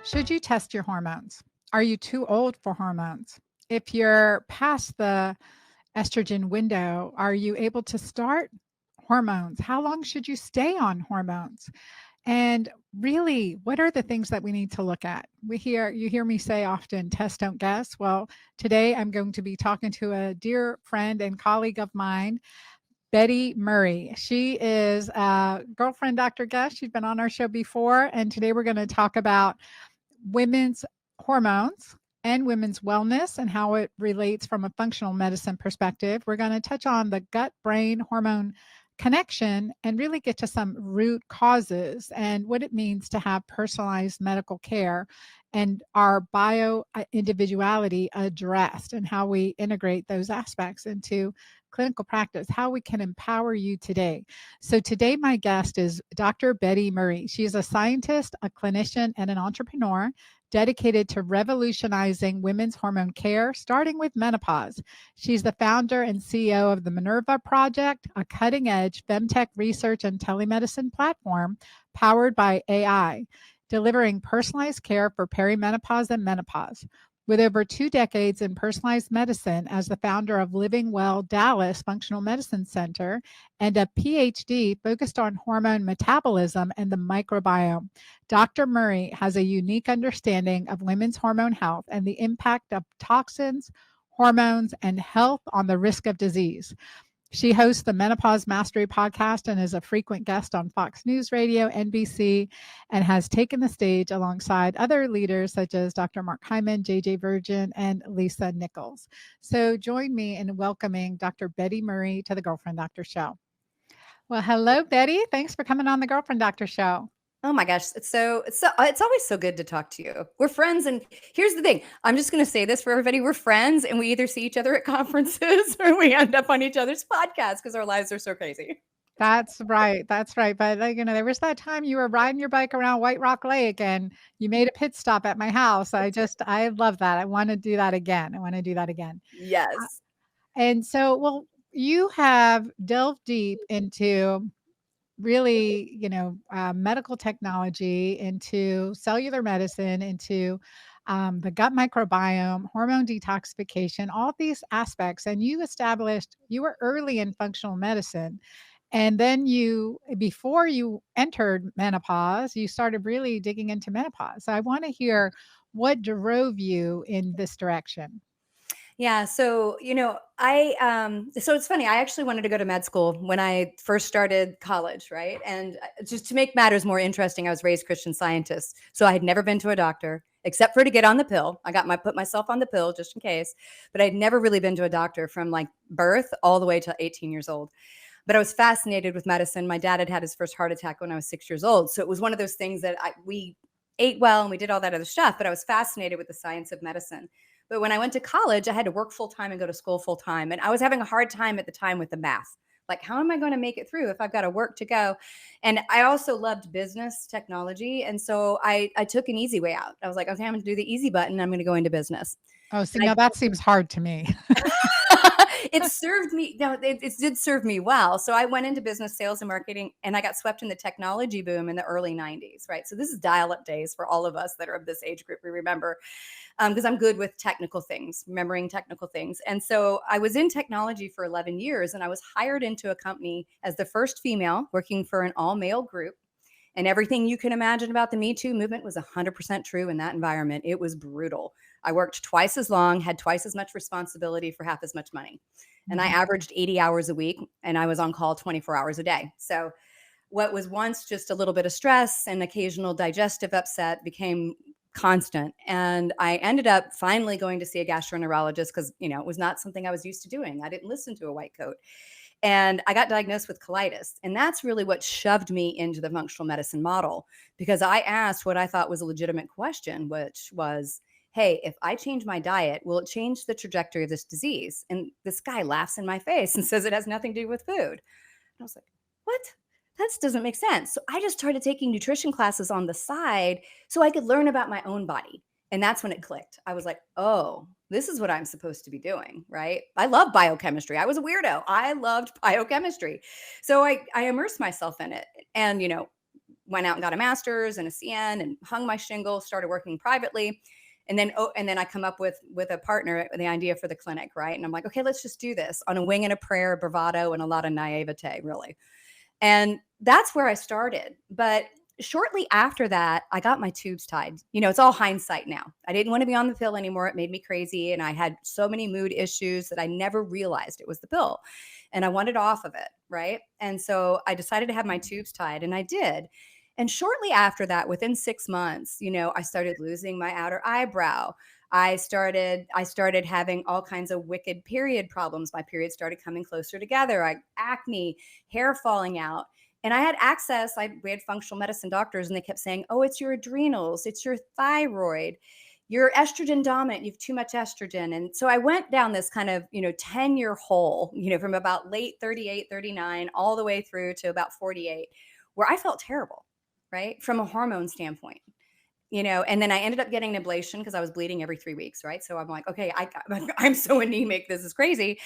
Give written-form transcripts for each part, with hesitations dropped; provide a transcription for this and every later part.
Should you test your hormones? Are you too old for hormones? If you're past the estrogen window, are you able to start hormones? How long should you stay on hormones? And really, what are the things that we need to look at? You hear me say often, test, don't guess. Well, today I'm going to be talking to a dear friend and colleague of mine, Betty Murray. She is a girlfriend, Dr. Guest. She's been on our show before. And today we're going to talk about women's hormones and women's wellness and how it relates from a functional medicine perspective. We're going to touch on the gut brain hormone connection and really get to some root causes and what it means to have personalized medical care and our bio individuality addressed and how we integrate those aspects into clinical practice, how we can empower you today. So today my guest is Dr. Betty Murray. She is a scientist, a clinician, and an entrepreneur dedicated to revolutionizing women's hormone care, starting with menopause. She's the founder and CEO of the Menrva Project, a cutting-edge femtech research and telemedicine platform powered by AI, delivering personalized care for perimenopause and menopause. With over 2 decades in personalized medicine as the founder of Living Well Dallas Functional Medicine Center and a PhD focused on hormone metabolism and the microbiome, Dr. Murray has a unique understanding of women's hormone health and the impact of toxins, hormones, and health on the risk of disease. She hosts the Menopause Mastery podcast and is a frequent guest on Fox News Radio, NBC, and has taken the stage alongside other leaders such as Dr. Mark Hyman, JJ Virgin, and Lisa Nichols. So join me in welcoming Dr. Betty Murray to the Girlfriend Doctor Show. Well, hello, Betty. Thanks for coming on the Girlfriend Doctor Show. Oh my gosh, it's always so good to talk to you. We're friends, and here's the thing. I'm just going to say this for everybody. We're friends, and we either see each other at conferences or we end up on each other's podcasts because our lives are so crazy. That's right. That's right. But there was that time you were riding your bike around White Rock Lake and you made a pit stop at my house. I love that. I want to do that again. I want to do that again. Uh, Yes. And so, well, you have delved deep into really, medical technology, into cellular medicine, into the gut microbiome, hormone detoxification, all these aspects. And you were early in functional medicine. And then before you entered menopause, you started really digging into menopause. So I want to hear what drove you in this direction. Yeah. So it's funny. I actually wanted to go to med school when I first started college, right? And just to make matters more interesting, I was raised Christian Scientist. So I had never been to a doctor except for to get on the pill. Put myself on the pill just in case, but I'd never really been to a doctor from like birth all the way to 18 years old. But I was fascinated with medicine. My dad had his first heart attack when I was 6 years old. So it was one of those things that we ate well and we did all that other stuff, but I was fascinated with the science of medicine. But when I went to college, I had to work full time and go to school full time. And I was having a hard time at the time with the math. Like, how am I going to make it through if I've got to work to go? And I also loved business technology. And so I took an easy way out. I was like, okay, I'm going to do the easy button. I'm going to go into business. Oh, see, And now that seems hard to me. it served me. No, it did serve me well. So I went into business sales and marketing, and I got swept in the technology boom in the early 90s, right? So this is dial-up days for all of us that are of this age group. We remember, because I'm good with technical things, remembering technical things. And so I was in technology for 11 years, and I was hired into a company as the first female working for an all-male group. And everything you can imagine about the Me Too movement was 100% true in that environment. It was brutal. I worked twice as long, had twice as much responsibility for half as much money. And I Mhm. averaged 80 hours a week, and I was on call 24 hours a day. So what was once just a little bit of stress and occasional digestive upset became constant. And I ended up finally going to see a gastroenterologist because, it was not something I was used to doing. I didn't listen to a white coat. And I got diagnosed with colitis. And that's really what shoved me into the functional medicine model, because I asked what I thought was a legitimate question, which was, hey, if I change my diet, will it change the trajectory of this disease? And this guy laughs in my face and says it has nothing to do with food. And I was like, what? That doesn't make sense. So I just started taking nutrition classes on the side so I could learn about my own body. And that's when it clicked. I was like, oh, this is what I'm supposed to be doing, right? I love biochemistry. I was a weirdo. I loved biochemistry. So I immersed myself in it. And, went out and got a master's and a CN and hung my shingle, started working privately. And then I come up with a partner, the idea for the clinic, right? And I'm like, okay, let's just do this on a wing and a prayer, bravado, and a lot of naivete, really. And that's where I started. But shortly after that, I got my tubes tied. It's all hindsight now. I didn't want to be on the pill anymore. It made me crazy. And I had so many mood issues that I never realized it was the pill. And I wanted off of it. Right. And so I decided to have my tubes tied, and I did. And shortly after that, within 6 months, I started losing my outer eyebrow. I started having all kinds of wicked period problems. My periods started coming closer together. Acne, hair falling out. And I had access. We had functional medicine doctors, and they kept saying, oh, it's your adrenals, it's your thyroid, you're estrogen dominant, you have too much estrogen. And so I went down this kind of, 10-year hole, from about late 38, 39, all the way through to about 48, where I felt terrible, right? From a hormone standpoint. And then I ended up getting an ablation because I was bleeding every 3 weeks, right? So I'm like, okay, I'm so anemic, this is crazy.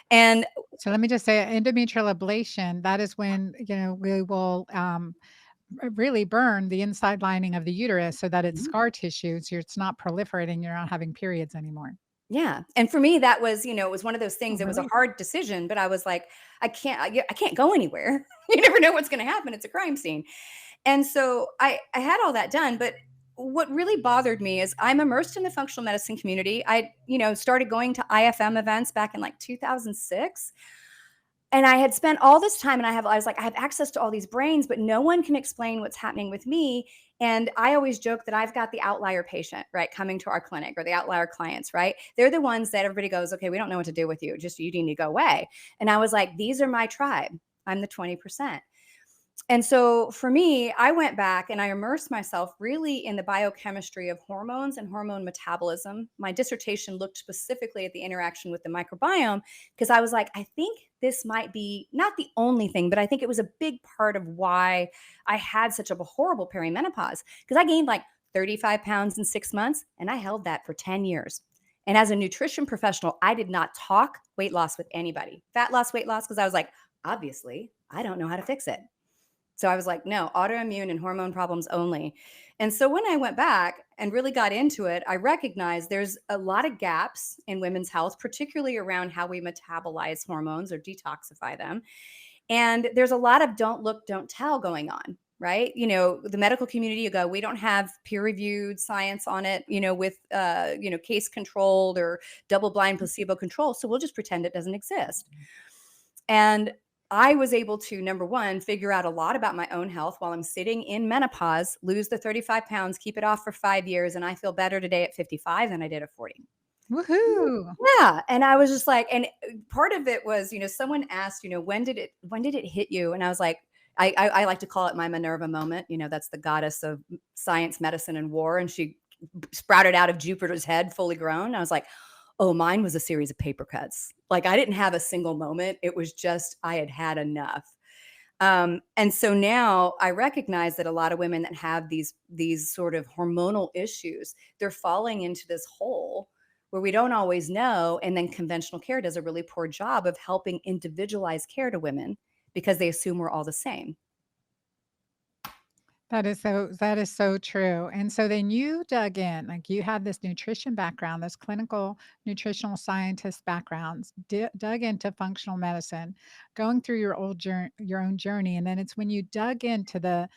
And So let me just say endometrial ablation, that is when, we will really burn the inside lining of the uterus so that it's scar tissue. So it's not proliferating. You're not having periods anymore. yeah. And for me, that was, it was one of those things. Oh, It was a really? hard decision, but I was like, I can't go anywhere. You never know what's going to happen. It's a crime scene. And so I had all that done. But what really bothered me is I'm immersed in the functional medicine community. I, started going to IFM events back in like 2006. And I had spent all this time, and I was like, I have access to all these brains, but no one can explain what's happening with me. And I always joke that I've got the outlier patient, right, coming to our clinic, or the outlier clients, right? They're the ones that everybody goes, okay, we don't know what to do with you. Just, you need to go away. And I was like, these are my tribe. I'm the 20%. And so for me, I went back and I immersed myself really in the biochemistry of hormones and hormone metabolism. My dissertation looked specifically at the interaction with the microbiome, because I was like, I think this might be not the only thing, but I think it was a big part of why I had such a horrible perimenopause, because I gained like 35 pounds in 6 months, and I held that for 10 years. And as a nutrition professional, I did not talk weight loss with anybody, fat loss, weight loss, because I was like, obviously, I don't know how to fix it. So I was like, no, autoimmune and hormone problems only. And so when I went back and really got into it, I recognized there's a lot of gaps in women's health, particularly around how we metabolize hormones or detoxify them. And there's a lot of don't look, don't tell going on, right? The medical community, you go, we don't have peer-reviewed science on it, with, case controlled or double-blind placebo control. So we'll just pretend it doesn't exist. And I was able to, number one, figure out a lot about my own health while I'm sitting in menopause, lose the 35 pounds, keep it off for 5 years. And I feel better today at 55 than I did at 40. Woohoo. Yeah. And I was just like, and part of it was, someone asked, when did it hit you? And I was like, I like to call it my Menrva moment. That's the goddess of science, medicine, and war. And she sprouted out of Jupiter's head, fully grown. I was like, oh, mine was a series of paper cuts. Like, I didn't have a single moment. It was just, I had had enough. And so now I recognize that a lot of women that have these sort of hormonal issues, they're falling into this hole where we don't always know. And then conventional care does a really poor job of helping individualize care to women because they assume we're all the same. That is so true. And so then you dug in, like you had this nutrition background, this clinical nutritional scientist backgrounds, dug into functional medicine, going through your own journey. And then it's when you dug into the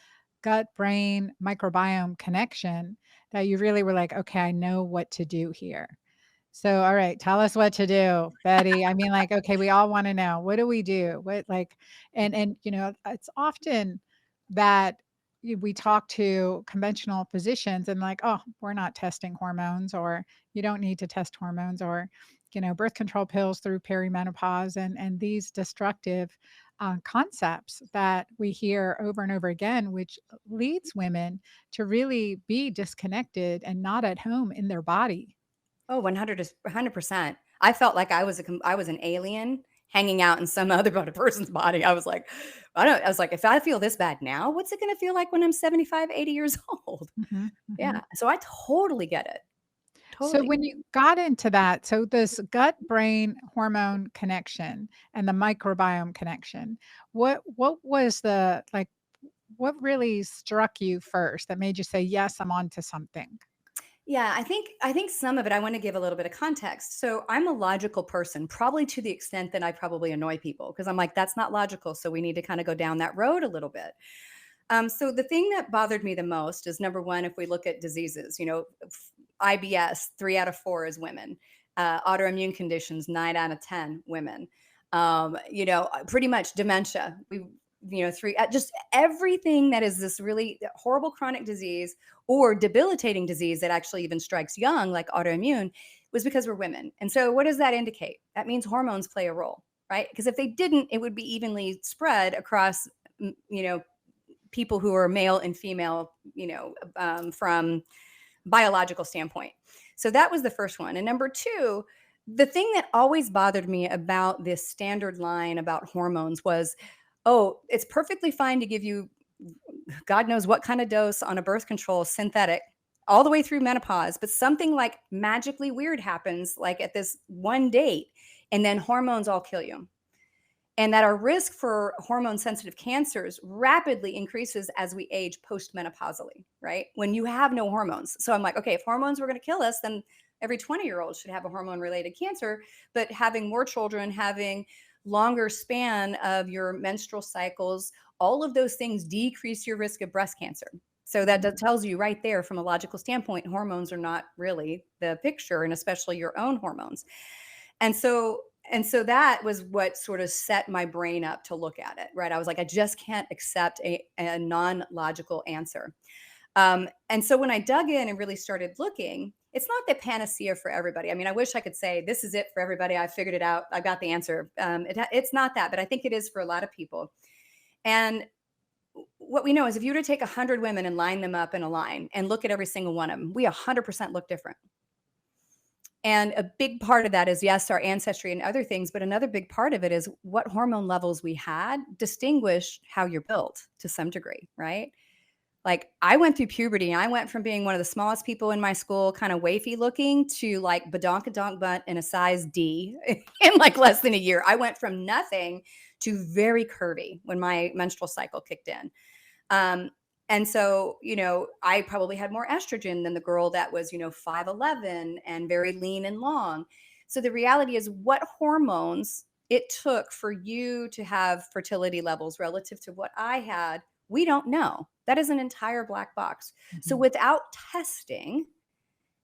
gut brain microbiome connection that you really were like, okay, I know what to do here. So, all right, tell us what to do, Betty. I mean, like, okay, we all want to know, what do we do? What, like, and it's often that we talk to conventional physicians and like, oh, we're not testing hormones, or you don't need to test hormones, or birth control pills through perimenopause, and these destructive concepts that we hear over and over again, which leads women to really be disconnected and not at home in their body. Oh, 100%. I felt like I was an alien hanging out in some other person's body. I was like, if I feel this bad now, what's it going to feel like when I'm 75, 80 years old? Mhm, mhm. Yeah. So I totally get it. So Totally. when you got into that, so this gut brain hormone connection and the microbiome connection, what was the like what really struck you first that made you say, yes, I'm onto something? Yeah, I think some of it I want to give a little bit of context. So I'm a logical person, probably to the extent that I probably annoy people because I'm like, that's not logical. So we need to kind of go down that road a little bit. So the thing that bothered me the most is number one, if we look at diseases, IBS, 3 out of 4 is women. Autoimmune conditions, 9 out of 10 women. Pretty much dementia. Just everything that is this really horrible chronic disease or debilitating disease that actually even strikes young, like autoimmune, was because we're women. And so, what does that indicate? That means hormones play a role, right? Because if they didn't, it would be evenly spread across, people who are male and female, from biological standpoint. So that was the first one. And number two, the thing that always bothered me about this standard line about hormones was, oh, it's perfectly fine to give you God knows what kind of dose on a birth control synthetic all the way through menopause, but something like magically weird happens like at this one date, and then hormones all kill you. And that our risk for hormone sensitive cancers rapidly increases as we age postmenopausally, right? When you have no hormones. So I'm like, okay, if hormones were going to kill us, then every 20-year-old should have a hormone related cancer. But having more children, having longer span of your menstrual cycles, all of those things decrease your risk of breast cancer. So that tells you right there from a logical standpoint, hormones are not really the picture, and especially your own hormones. And so that was what sort of set my brain up to look at it, right? I was like, I just can't accept a non-logical answer. And so when I dug in and really started looking, it's not the panacea for everybody. I mean, I wish I could say this is it for everybody. I figured it out. I got the answer. It's not that, but I think it is for a lot of people. And what we know is if you were to take 100 women and line them up in a line and look at every single one of them, we 100% look different. And a big part of that is, yes, our ancestry and other things, but another big part of it is what hormone levels we had distinguish how you're built to some degree, right? Like I went through puberty and I went from being one of the smallest people in my school, kind of wafy looking, to like badonkadonk butt in a size D in like less than a year. I went from nothing to very curvy when my menstrual cycle kicked in. And so, I probably had more estrogen than the girl that was, 5'11" and very lean and long. So the reality is what hormones it took for you to have fertility levels relative to what I had, we don't know. That is an entire black box. So without testing,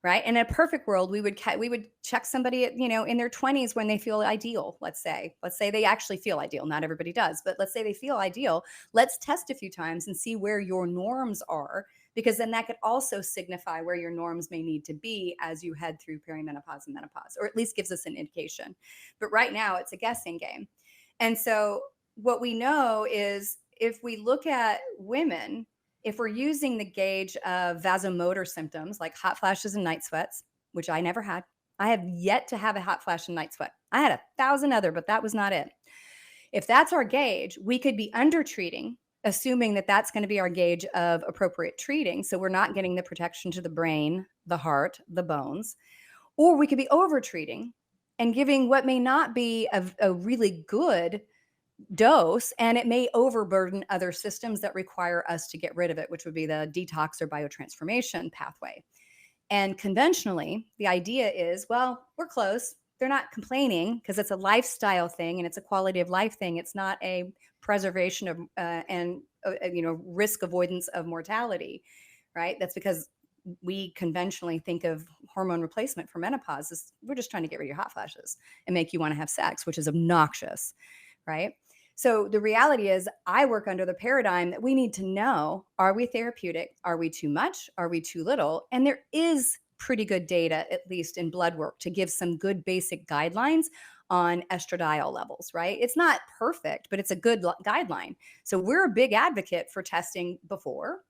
right? In a perfect world, we would check somebody at, in their 20s when they feel ideal. Let's say they actually feel ideal. Not everybody does, but let's say they feel ideal. Let's test a few times and see where your norms are, because then that could also signify where your norms may need to be as you head through perimenopause and menopause, or at least gives us an indication. But right now it's a guessing game. And so what we know is if we look at women, if we're using the gauge of vasomotor symptoms like hot flashes and night sweats, which I never had, I have yet to have a hot flash and night sweat. I had 1,000 other, but that was not it. If that's our gauge, we could be under treating, assuming that that's going to be our gauge of appropriate treating. So we're not getting the protection to the brain, the heart, the bones, or we could be over treating and giving what may not be a really good dose, and it may overburden other systems that require us to get rid of it, which would be the detox or biotransformation pathway. And conventionally, the idea is, well, we're close. They're not complaining because it's a lifestyle thing and it's a quality of life thing. It's not a preservation of and risk avoidance of mortality, right? That's because we conventionally think of hormone replacement for menopause as we're just trying to get rid of your hot flashes and make you want to have sex, which is obnoxious, right? So the reality is I work under the paradigm that we need to know, are we therapeutic? Are we too much? Are we too little? And there is pretty good data, at least in blood work, to give some good basic guidelines on estradiol levels, right? It's not perfect, but it's a good guideline. So we're a big advocate for testing before.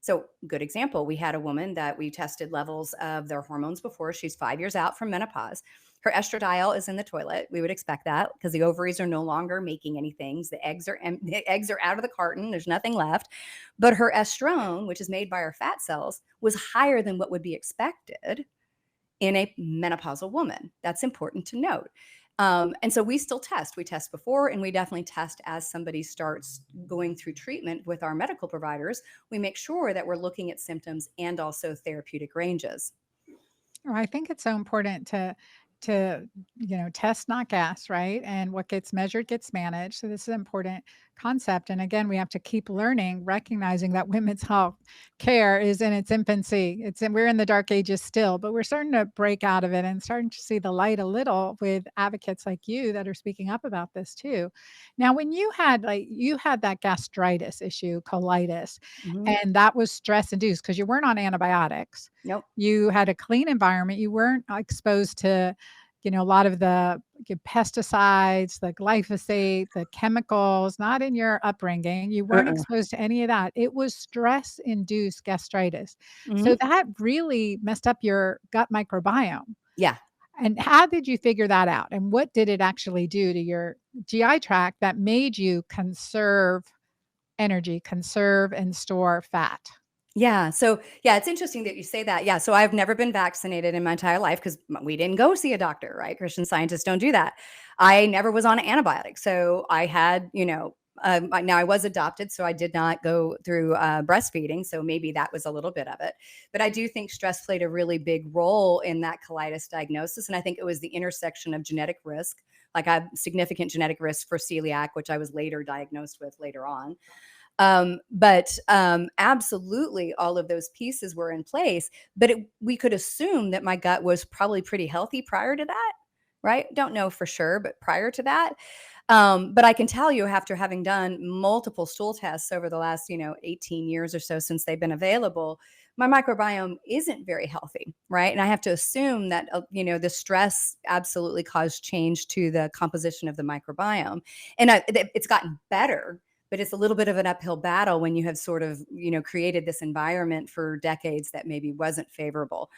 So good example, we had a woman that we tested levels of their hormones before. She's 5 years out from menopause. Her estradiol is in the toilet. We would expect that because the ovaries are no longer making any things. The eggs are out of the carton. There's nothing left. But her estrone, which is made by our fat cells, was higher than what would be expected in a menopausal woman. That's important to note. And so we still test. We test before, and we definitely test as somebody starts going through treatment with our medical providers. We make sure that we're looking at symptoms and also therapeutic ranges. Well, I think it's so important to test not gas, right? And what gets measured gets managed. So this is an important concept. And again, we have to keep learning, recognizing that women's health care is in its infancy. We're in the dark ages still, but we're starting to break out of it and starting to see the light a little with advocates like you that are speaking up about this too. Now, when you had that gastritis issue, colitis, Mhm. and that was stress induced because you weren't on antibiotics, Nope. you had a clean environment, you weren't exposed to, a lot of the pesticides, the glyphosate, the chemicals, not in your upbringing. You weren't Uh-uh. exposed to any of that. It was stress-induced gastritis. So Mhm. that really messed up your gut microbiome. Yeah. And how did you figure that out? And what did it actually do to your GI tract that made you conserve energy, conserve and store fat? Yeah. So, yeah, it's interesting that you say that. Yeah. So, I've never been vaccinated in my entire life because we didn't go see a doctor, right? Christian Scientists don't do that. I never was on antibiotics. So, I had, now I was adopted, so I did not go through breastfeeding. So, maybe that was a little bit of it. But I do think stress played a really big role in that colitis diagnosis. And I think it was the intersection of genetic risk. Like, I have significant genetic risk for celiac, which I was later diagnosed with later on. But absolutely, all of those pieces were in place. But we could assume that my gut was probably pretty healthy prior to that, right? Don't know for sure, but prior to that, but I can tell you, after having done multiple stool tests over the last, 18 years or so since they've been available, my microbiome isn't very healthy, right? And I have to assume that, the stress absolutely caused change to the composition of the microbiome. And it's gotten better, but it's a little bit of an uphill battle when you have sort of, created this environment for decades that maybe wasn't favorable.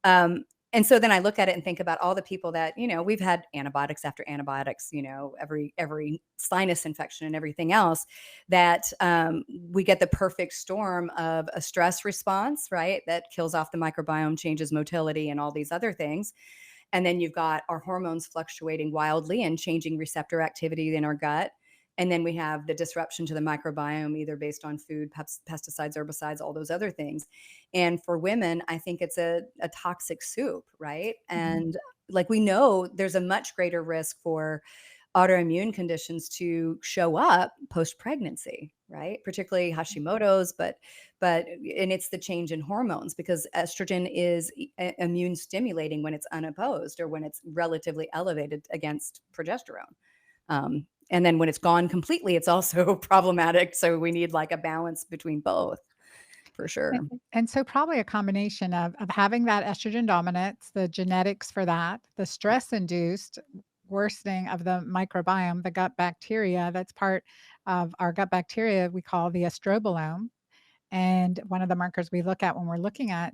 Um, and so then I look at it and think about all the people that, we've had antibiotics after antibiotics, every sinus infection and everything else, that we get the perfect storm of a stress response, right? That kills off the microbiome, changes motility and all these other things. And then you've got our hormones fluctuating wildly and changing receptor activity in our gut. And then we have the disruption to the microbiome, either based on food, pesticides, herbicides, all those other things. And for women, I think it's a toxic soup, right? Mhm. And like we know, there's a much greater risk for autoimmune conditions to show up post pregnancy, right? Particularly Hashimoto's, but and it's the change in hormones because estrogen is immune stimulating when it's unopposed or when it's relatively elevated against progesterone. And then when it's gone completely, it's also problematic. So we need like a balance between both for A sure. and so probably a combination of having that estrogen dominance, the genetics for that, the stress-induced worsening of the microbiome, the gut bacteria that's part of our gut bacteria we call the estrobolome, and one of the markers we look at when we're looking at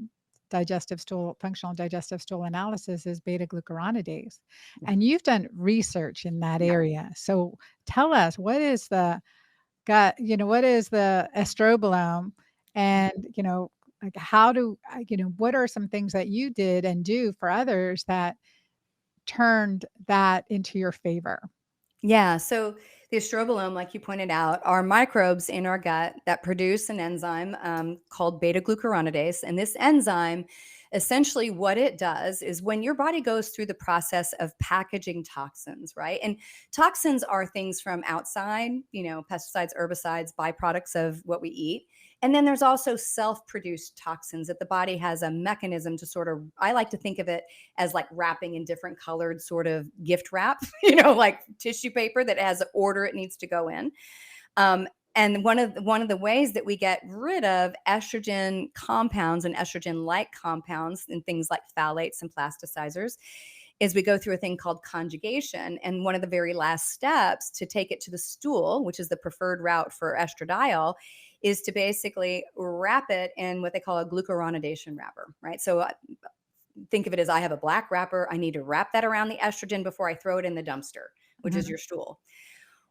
functional digestive stool analysis is beta-glucuronidase, and you've done research in that Yeah. area. So tell us, what is the what is the estrobolome? And, like what are some things that you did and do for others that turned that into your favor? Yeah. So the estrobolome, like you pointed out, are microbes in our gut that produce an enzyme called beta glucuronidase. And this enzyme, essentially, what it does is when your body goes through the process of packaging toxins, right? And toxins are things from outside, pesticides, herbicides, byproducts of what we eat. And then there's also self produced toxins that the body has a mechanism to sort of, I like to think of it as like wrapping in different colored sort of gift wrap, like tissue paper that has an order it needs to go in. Um, and one of the ways that we get rid of estrogen compounds and estrogen-like compounds and things like phthalates and plasticizers is we go through a thing called conjugation. And one of the very last steps to take it to the stool, which is the preferred route for estradiol, is to basically wrap it in what they call a glucuronidation wrapper, right? So think of it as I have a black wrapper. I need to wrap that around the estrogen before I throw it in the dumpster, which is Mhm. your stool.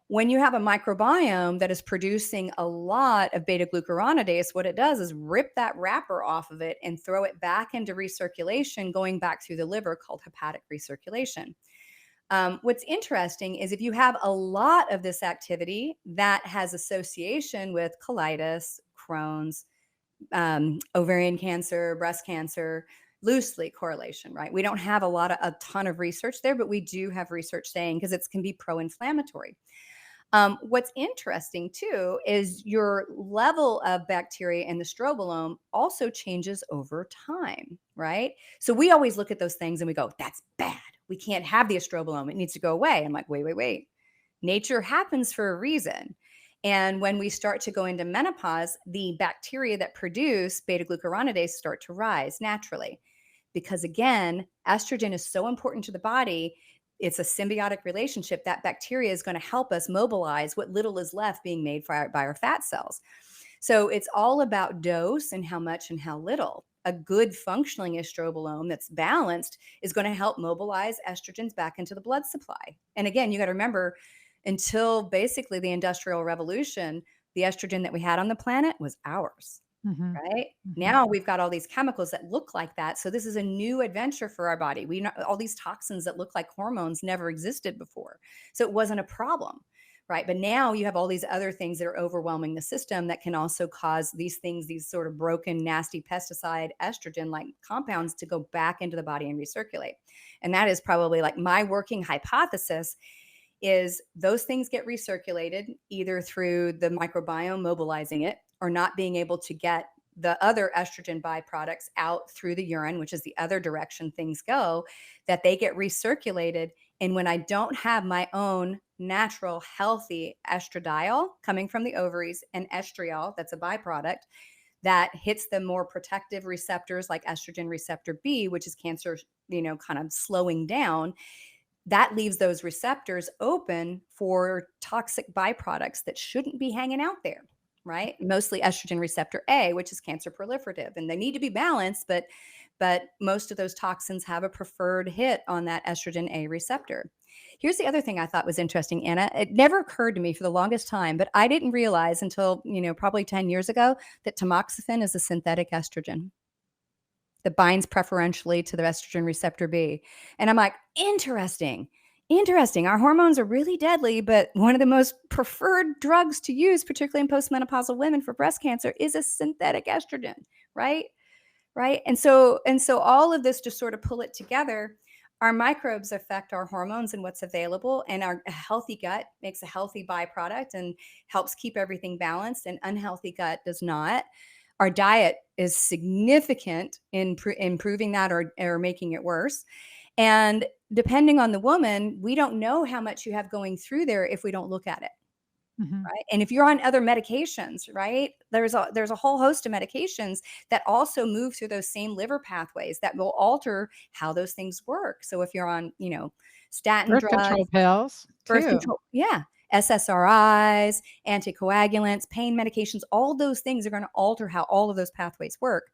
When you have a microbiome that is producing a lot of beta glucuronidase, what it does is rip that wrapper off of it and throw it back into recirculation, going back through the liver called hepatic recirculation. What's interesting is if you have a lot of this activity that has association with colitis, Crohn's, ovarian cancer, breast cancer, loosely correlation, right? We don't have a ton of research there, but we do have research saying because it can be pro-inflammatory. What's interesting too is your level of bacteria in the strobilome also changes over time, right? So we always look at those things and we go, that's bad. We can't have the estrobilome. It needs to go away. I'm like, wait. Nature happens for a reason. And when we start to go into menopause, the bacteria that produce beta-glucuronidase start to rise naturally. Because again, estrogen is so important to the body. It's a symbiotic relationship. That bacteria is going to help us mobilize what little is left being made by our fat cells. So it's all about dose and how much and how little. A good functioning estrobilome that's balanced is going to help mobilize estrogens back into the blood supply. And again, you got to remember, until basically the Industrial Revolution, the estrogen that we had on the planet was ours. Mhm. Right? Mhm. Now we've got all these chemicals that look like that. So this is a new adventure for our body. We know all these toxins that look like hormones never existed before. So it wasn't a problem. Right. But now you have all these other things that are overwhelming the system that can also cause these things, these sort of broken, nasty pesticide estrogen like compounds to go back into the body and recirculate. And that is probably like my working hypothesis is those things get recirculated either through the microbiome mobilizing it or not being able to get the other estrogen byproducts out through the urine, which is the other direction things go, that they get recirculated. And when I don't have my own natural, healthy estradiol coming from the ovaries and estriol, that's a byproduct, that hits the more protective receptors like estrogen receptor B, which is cancer, kind of slowing down, that leaves those receptors open for toxic byproducts that shouldn't be hanging out there, right? Mostly estrogen receptor A, which is cancer proliferative, and they need to be balanced, but most of those toxins have a preferred hit on that estrogen A receptor. Here's the other thing I thought was interesting, Anna. It never occurred to me for the longest time, but I didn't realize until, probably 10 years ago that tamoxifen is a synthetic estrogen that binds preferentially to the estrogen receptor B. And I'm like, interesting. Our hormones are really deadly, but one of the most preferred drugs to use, particularly in postmenopausal women for breast cancer, is a synthetic estrogen, right? Right. And so all of this, to sort of pull it together, our microbes affect our hormones and what's available, and our healthy gut makes a healthy byproduct and helps keep everything balanced, and unhealthy gut does not. Our diet is significant in improving that or making it worse. And depending on the woman, we don't know how much you have going through there if we don't look at it. Mhm. Right. And if you're on other medications, right, there's a whole host of medications that also move through those same liver pathways that will alter how those things work. So if you're on, statin Birth drugs, control pills birth too. control, yeah, SSRIs, anticoagulants, pain medications, all those things are going to alter how all of those pathways work.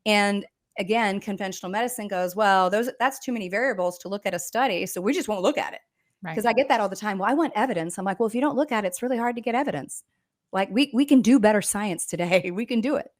And again, conventional medicine goes, well, that's too many variables to look at a study, so we just won't look at it. Right. Because I get that all the time. Well, I want evidence. I'm like, well, if you don't look at it, it's really hard to get evidence. Like we can do better science today. We can do it.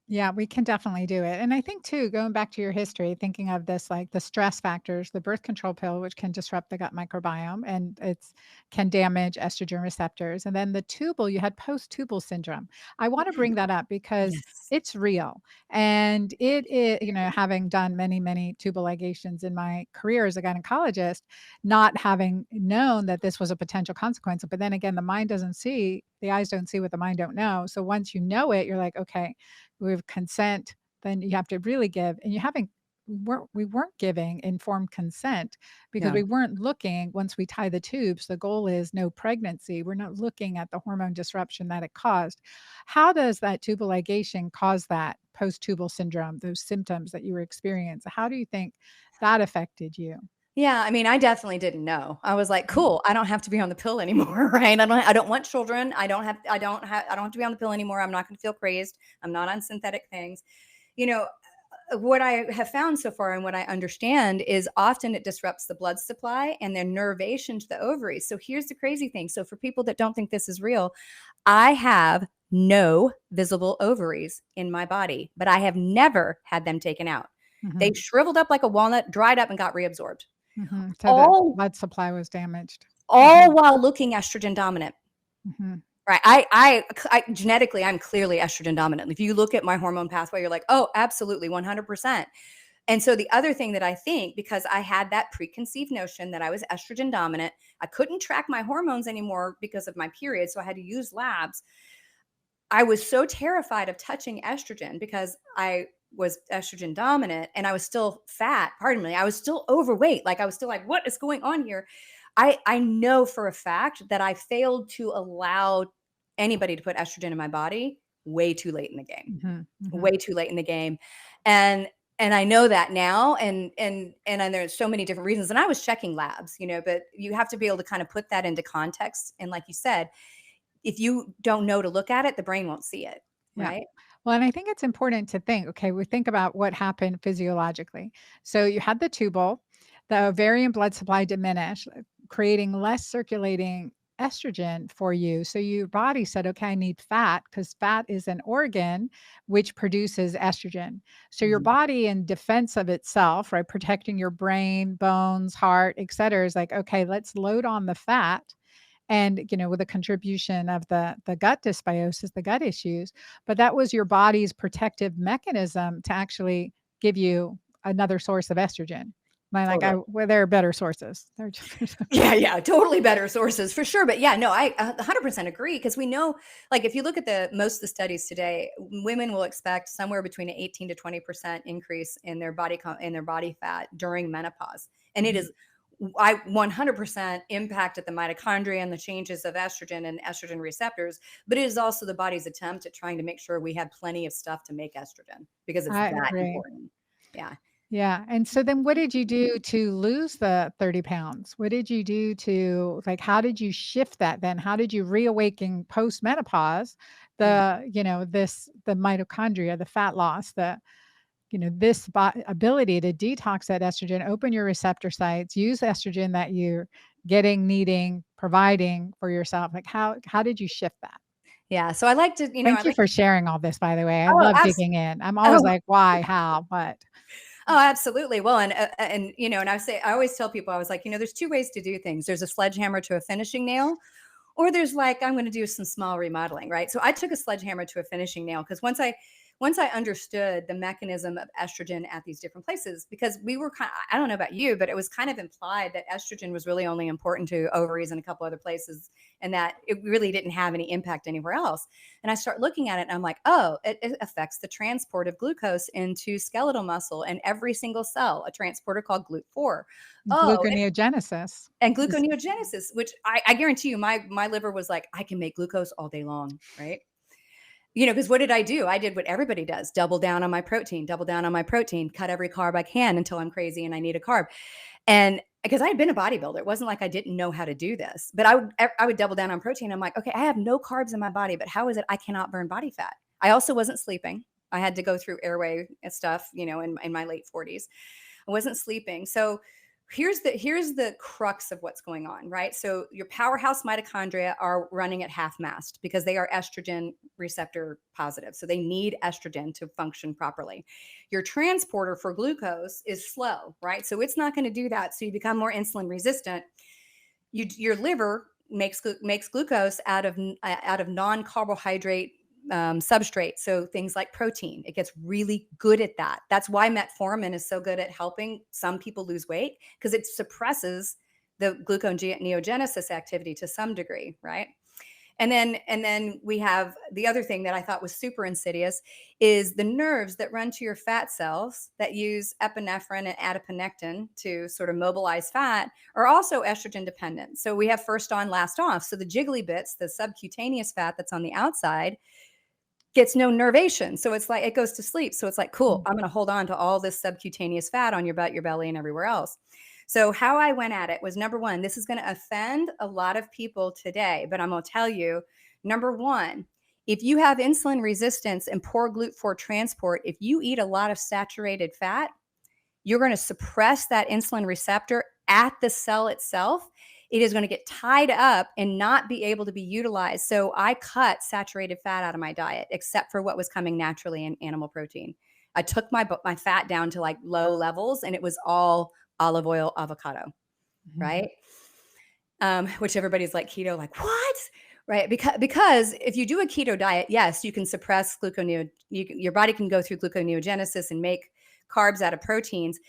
Yeah, we can definitely do it. And I think too, going back to your history, thinking of this, like the stress factors, the birth control pill, which can disrupt the gut microbiome and it's can damage estrogen receptors. And then the tubal, you had post-tubal syndrome. I want to bring that up because Yes. it's real. And it is, having done many, many tubal ligations in my career as a gynecologist, not having known that this was a potential consequence. But then again, the eyes don't see what the mind don't know. So once you know it, you're like, okay, with consent, then you have to really give, and we weren't giving informed consent because No. we weren't looking. Once we tie the tubes, the goal is no pregnancy. We're not looking at the hormone disruption that it caused. How does that tubal ligation cause that post-tubal syndrome, those symptoms that you were experiencing? How do you think that affected you? Yeah, I mean, I definitely didn't know. I was like, cool, I don't have to be on the pill anymore, right? I don't want children. I don't have to be on the pill anymore. I'm not going to feel crazed. I'm not on synthetic things. You know, what I have found so far and what I understand is often it disrupts the blood supply and their nervation to the ovaries. So here's the crazy thing. So for people that don't think this is real, I have no visible ovaries in my body, but I have never had them taken out. They Mhm. shriveled up like a walnut, dried up, and got reabsorbed. So the all blood supply was damaged. all while looking estrogen dominant. Mhm. Right. I genetically, I'm clearly estrogen dominant. If you look at my hormone pathway, you're like, oh, absolutely, 100%. And so the other thing that I think, because I had that preconceived notion that I was estrogen dominant, I couldn't track my hormones anymore because of my period. So I had to use labs. I was so terrified of touching estrogen because I was estrogen dominant and I was still fat. Pardon me. I was still overweight. Like I was still like, what is going on here? I know for a fact that I failed to allow anybody to put estrogen in my body way too late in the game. Mhm. Mhm. Way too late in the game. And and I know that now, and there's so many different reasons. And I was checking labs, but you have to be able to kind of put that into context. And like you said, if you don't know to look at it, the brain won't see it, Yeah. right? Well, and I think it's important to think, okay, we think about what happened physiologically. So you had the tubal, the ovarian blood supply diminished, creating less circulating estrogen for you. So your body said, okay, I need fat because fat is an organ which produces estrogen. So your Mhm. body, in defense of itself, right, protecting your brain, bones, heart, et cetera, is like, okay, let's load on the fat and with a contribution of the gut dysbiosis, the gut issues, but that was your body's protective mechanism to actually give you another source of estrogen. Like Totally. well, there are better sources. They're just Yeah, yeah, totally better sources for sure. But yeah, no, I 100% agree because we know, like, if you look at most of the studies today, women will expect somewhere between an 18 to 20% increase in their in their body fat during menopause, and it Mhm. is I 100% impacted the mitochondria and the changes of estrogen and estrogen receptors, but it is also the body's attempt at trying to make sure we have plenty of stuff to make estrogen because it's I that agree. important. Yeah. Yeah, and so then what did you do to lose the 30 pounds? What did you do to like, how did you shift that then? How did you reawaken post-menopause the mitochondria, the fat loss, this ability to detox that estrogen, open your receptor sites, use estrogen that you're getting, needing, providing for yourself. Like how did you shift that? Yeah. So I like to, I Thank you like, for sharing all this, by the way. I oh, love digging in. I'm always oh, like, why, how, what? Oh, absolutely. Well, and I always tell people, I was like, there's two ways to do things. There's a sledgehammer to a finishing nail, or there's like, I'm going to do some small remodeling, right? So I took a sledgehammer to a finishing nail because once I understood the mechanism of estrogen at these different places, because we were I don't know about you, but it was kind of implied that estrogen was really only important to ovaries and a couple other places, and that it really didn't have any impact anywhere else. And I start looking at it and I'm like, oh, it affects the transport of glucose into skeletal muscle and every single cell, a transporter called GLUT4. Oh, Gluconeogenesis and is gluconeogenesis, which I guarantee you, my liver was like, I can make glucose all day long, right? Because what did I do? I did what everybody does: double down on my protein, double down on my protein, cut every carb I can until I'm crazy and I need a carb. And because I had been a bodybuilder, it wasn't like I didn't know how to do this, but I would double down on protein. I'm like, okay, I have no carbs in my body, but how is it I cannot burn body fat? I also wasn't sleeping. I had to go through Airway and stuff, in my late 40s. I wasn't sleeping. So here's the crux of what's going on, right? So your powerhouse mitochondria are running at half mast because they are estrogen receptor positive. So they need estrogen to function properly. Your transporter for glucose is slow, right? So it's not going to do that. So you become more insulin resistant. Your liver makes glucose out of non-carbohydrate substrate. So things like protein, it gets really good at that. That's why metformin is so good at helping some people lose weight, because it suppresses the gluconeogenesis activity to some degree, right? And then we have the other thing that I thought was super insidious is the nerves that run to your fat cells that use epinephrine and adiponectin to sort of mobilize fat are also estrogen dependent. So we have first on, last off. So the jiggly bits, the subcutaneous fat that's on the outside, gets no nervation. So it's like it goes to sleep. So it's like, cool, I'm going to hold on to all this subcutaneous fat on your butt, your belly, and everywhere else. So how I went at it was, number one, this is going to offend a lot of people today, but I'm going to tell you, number one, if you have insulin resistance and poor GLUT4 transport, if you eat a lot of saturated fat, you're going to suppress that insulin receptor at the cell itself. It is going to get tied up and not be able to be utilized. So I cut saturated fat out of my diet, except for what was coming naturally in animal protein. I took my fat down to like low levels, and it was all olive oil, avocado, Mhm. right? Which everybody's like, keto, like, what? Right? Because if you do a keto diet, yes, you can suppress your body can go through gluconeogenesis and make carbs out of proteins.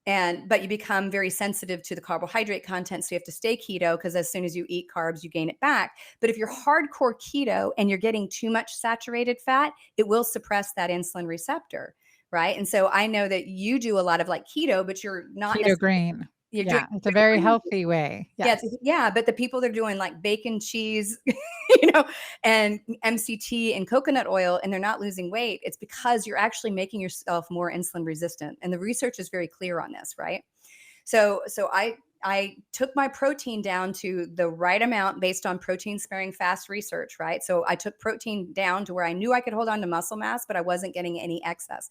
But you become very sensitive to the carbohydrate content. So you have to stay keto, because as soon as you eat carbs, you gain it back. But if you're hardcore keto and you're getting too much saturated fat, it will suppress that insulin receptor. Right. And so I know that you do a lot of like keto, but you're not necessarily, Keto-green. you're doing Yeah, it's a very healthy way. yeah, Yes. yeah, but the people that are doing like bacon, cheese, and MCT and coconut oil, and they're not losing weight, it's because you're actually making yourself more insulin resistant. And the research is very clear on this, right? So I took my protein down to the right amount based on protein sparing fast research, right? So I took protein down to where I knew I could hold on to muscle mass, but I wasn't getting any excess.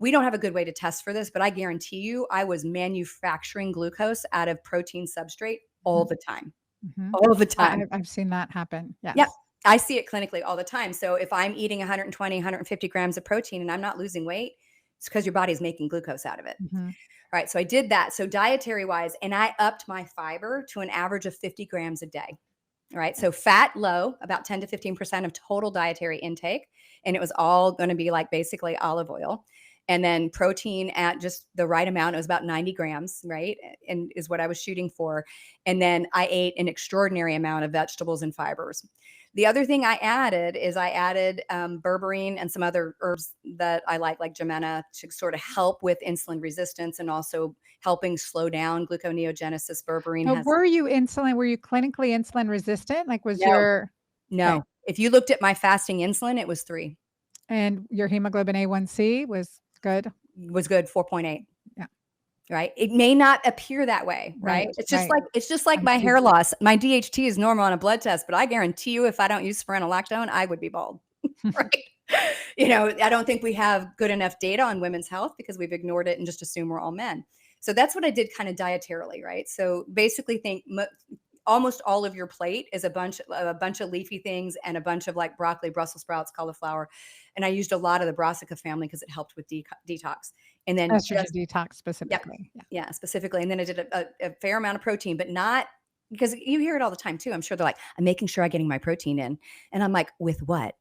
We don't have a good way to test for this, but I guarantee you I was manufacturing glucose out of protein substrate all Mhm, the time, mhm. all the time. I've seen that happen. Yep. Yes. I see it clinically all the time. So if I'm eating 120, 150 grams of protein and I'm not losing weight, it's because your body's making glucose out of it. Mhm. Right. So I did that. So dietary wise, and I upped my fiber to an average of 50 grams a day. All right. So fat low, about 10 to 15% of total dietary intake. And it was all going to be like basically olive oil. And then protein at just the right amount. It was about 90 grams, right? And is what I was shooting for. And then I ate an extraordinary amount of vegetables and fibers. The other thing I added is berberine and some other herbs that I like Gemena, to sort of help with insulin resistance and also helping slow down gluconeogenesis. Berberine But has were you clinically insulin resistant? Like, was no. your okay, No. If you looked at my fasting insulin, it was 3. and your hemoglobin A1C was good? Was good, 4.8, Yeah. right? It may not appear that way, right? Right, It's right. just like I my see. hair loss. My DHT is normal on a blood test, but I guarantee you if I don't use spironolactone, I would be bald, right? I don't think we have good enough data on women's health because we've ignored it and just assume we're all men. So that's what I did kind of dietarily, right? So basically think almost all of your plate is a bunch of leafy things and a bunch of like broccoli, Brussels sprouts, cauliflower. And I used a lot of the brassica family because it helped with detox. And then Estrogen detox yep, specifically. Yeah. yeah, specifically. And then I did a fair amount of protein, but not because you hear it all the time too. I'm sure they're like, I'm making sure I'm getting my protein in. And I'm like, with what?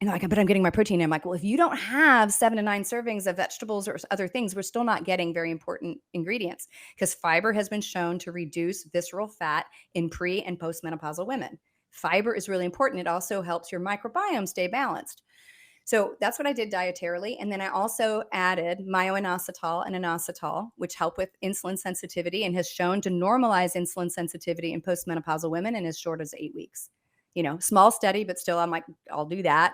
And they're like, but I'm getting my protein in. I'm like, well, if you don't have 7 to 9 servings of vegetables or other things, we're still not getting very important ingredients, because fiber has been shown to reduce visceral fat in pre and postmenopausal women. Fiber is really important. It also helps your microbiome stay balanced. So that's what I did dietarily. And then I also added myoinositol and inositol, which help with insulin sensitivity and has shown to normalize insulin sensitivity in postmenopausal women in as short as 8 weeks. Small study, but still, I'm like, I'll do that.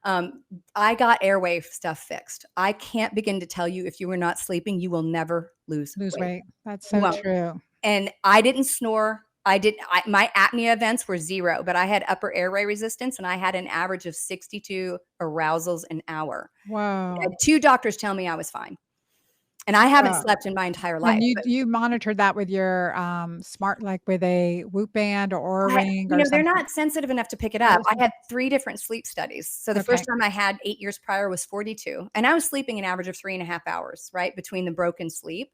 I got Airway stuff fixed. I can't begin to tell you, if you were not sleeping, you will never lose Lose weight. weight. That's You so won't. true. And I didn't snore. My apnea events were 0, but I had upper airway resistance and I had an average of 62 arousals an hour. I had Whoa. 2 doctors tell me I was fine. And I haven't Wow. slept in my entire And life. you monitored that with your, smart, like, with a Whoop band or Oura Ring or They're something? not sensitive enough to pick it Oh, up. this I is had 3 different sleep studies. So the okay. first time I had 8 years prior was 42, and I was sleeping an average of 3.5 hours, right, between the broken sleep.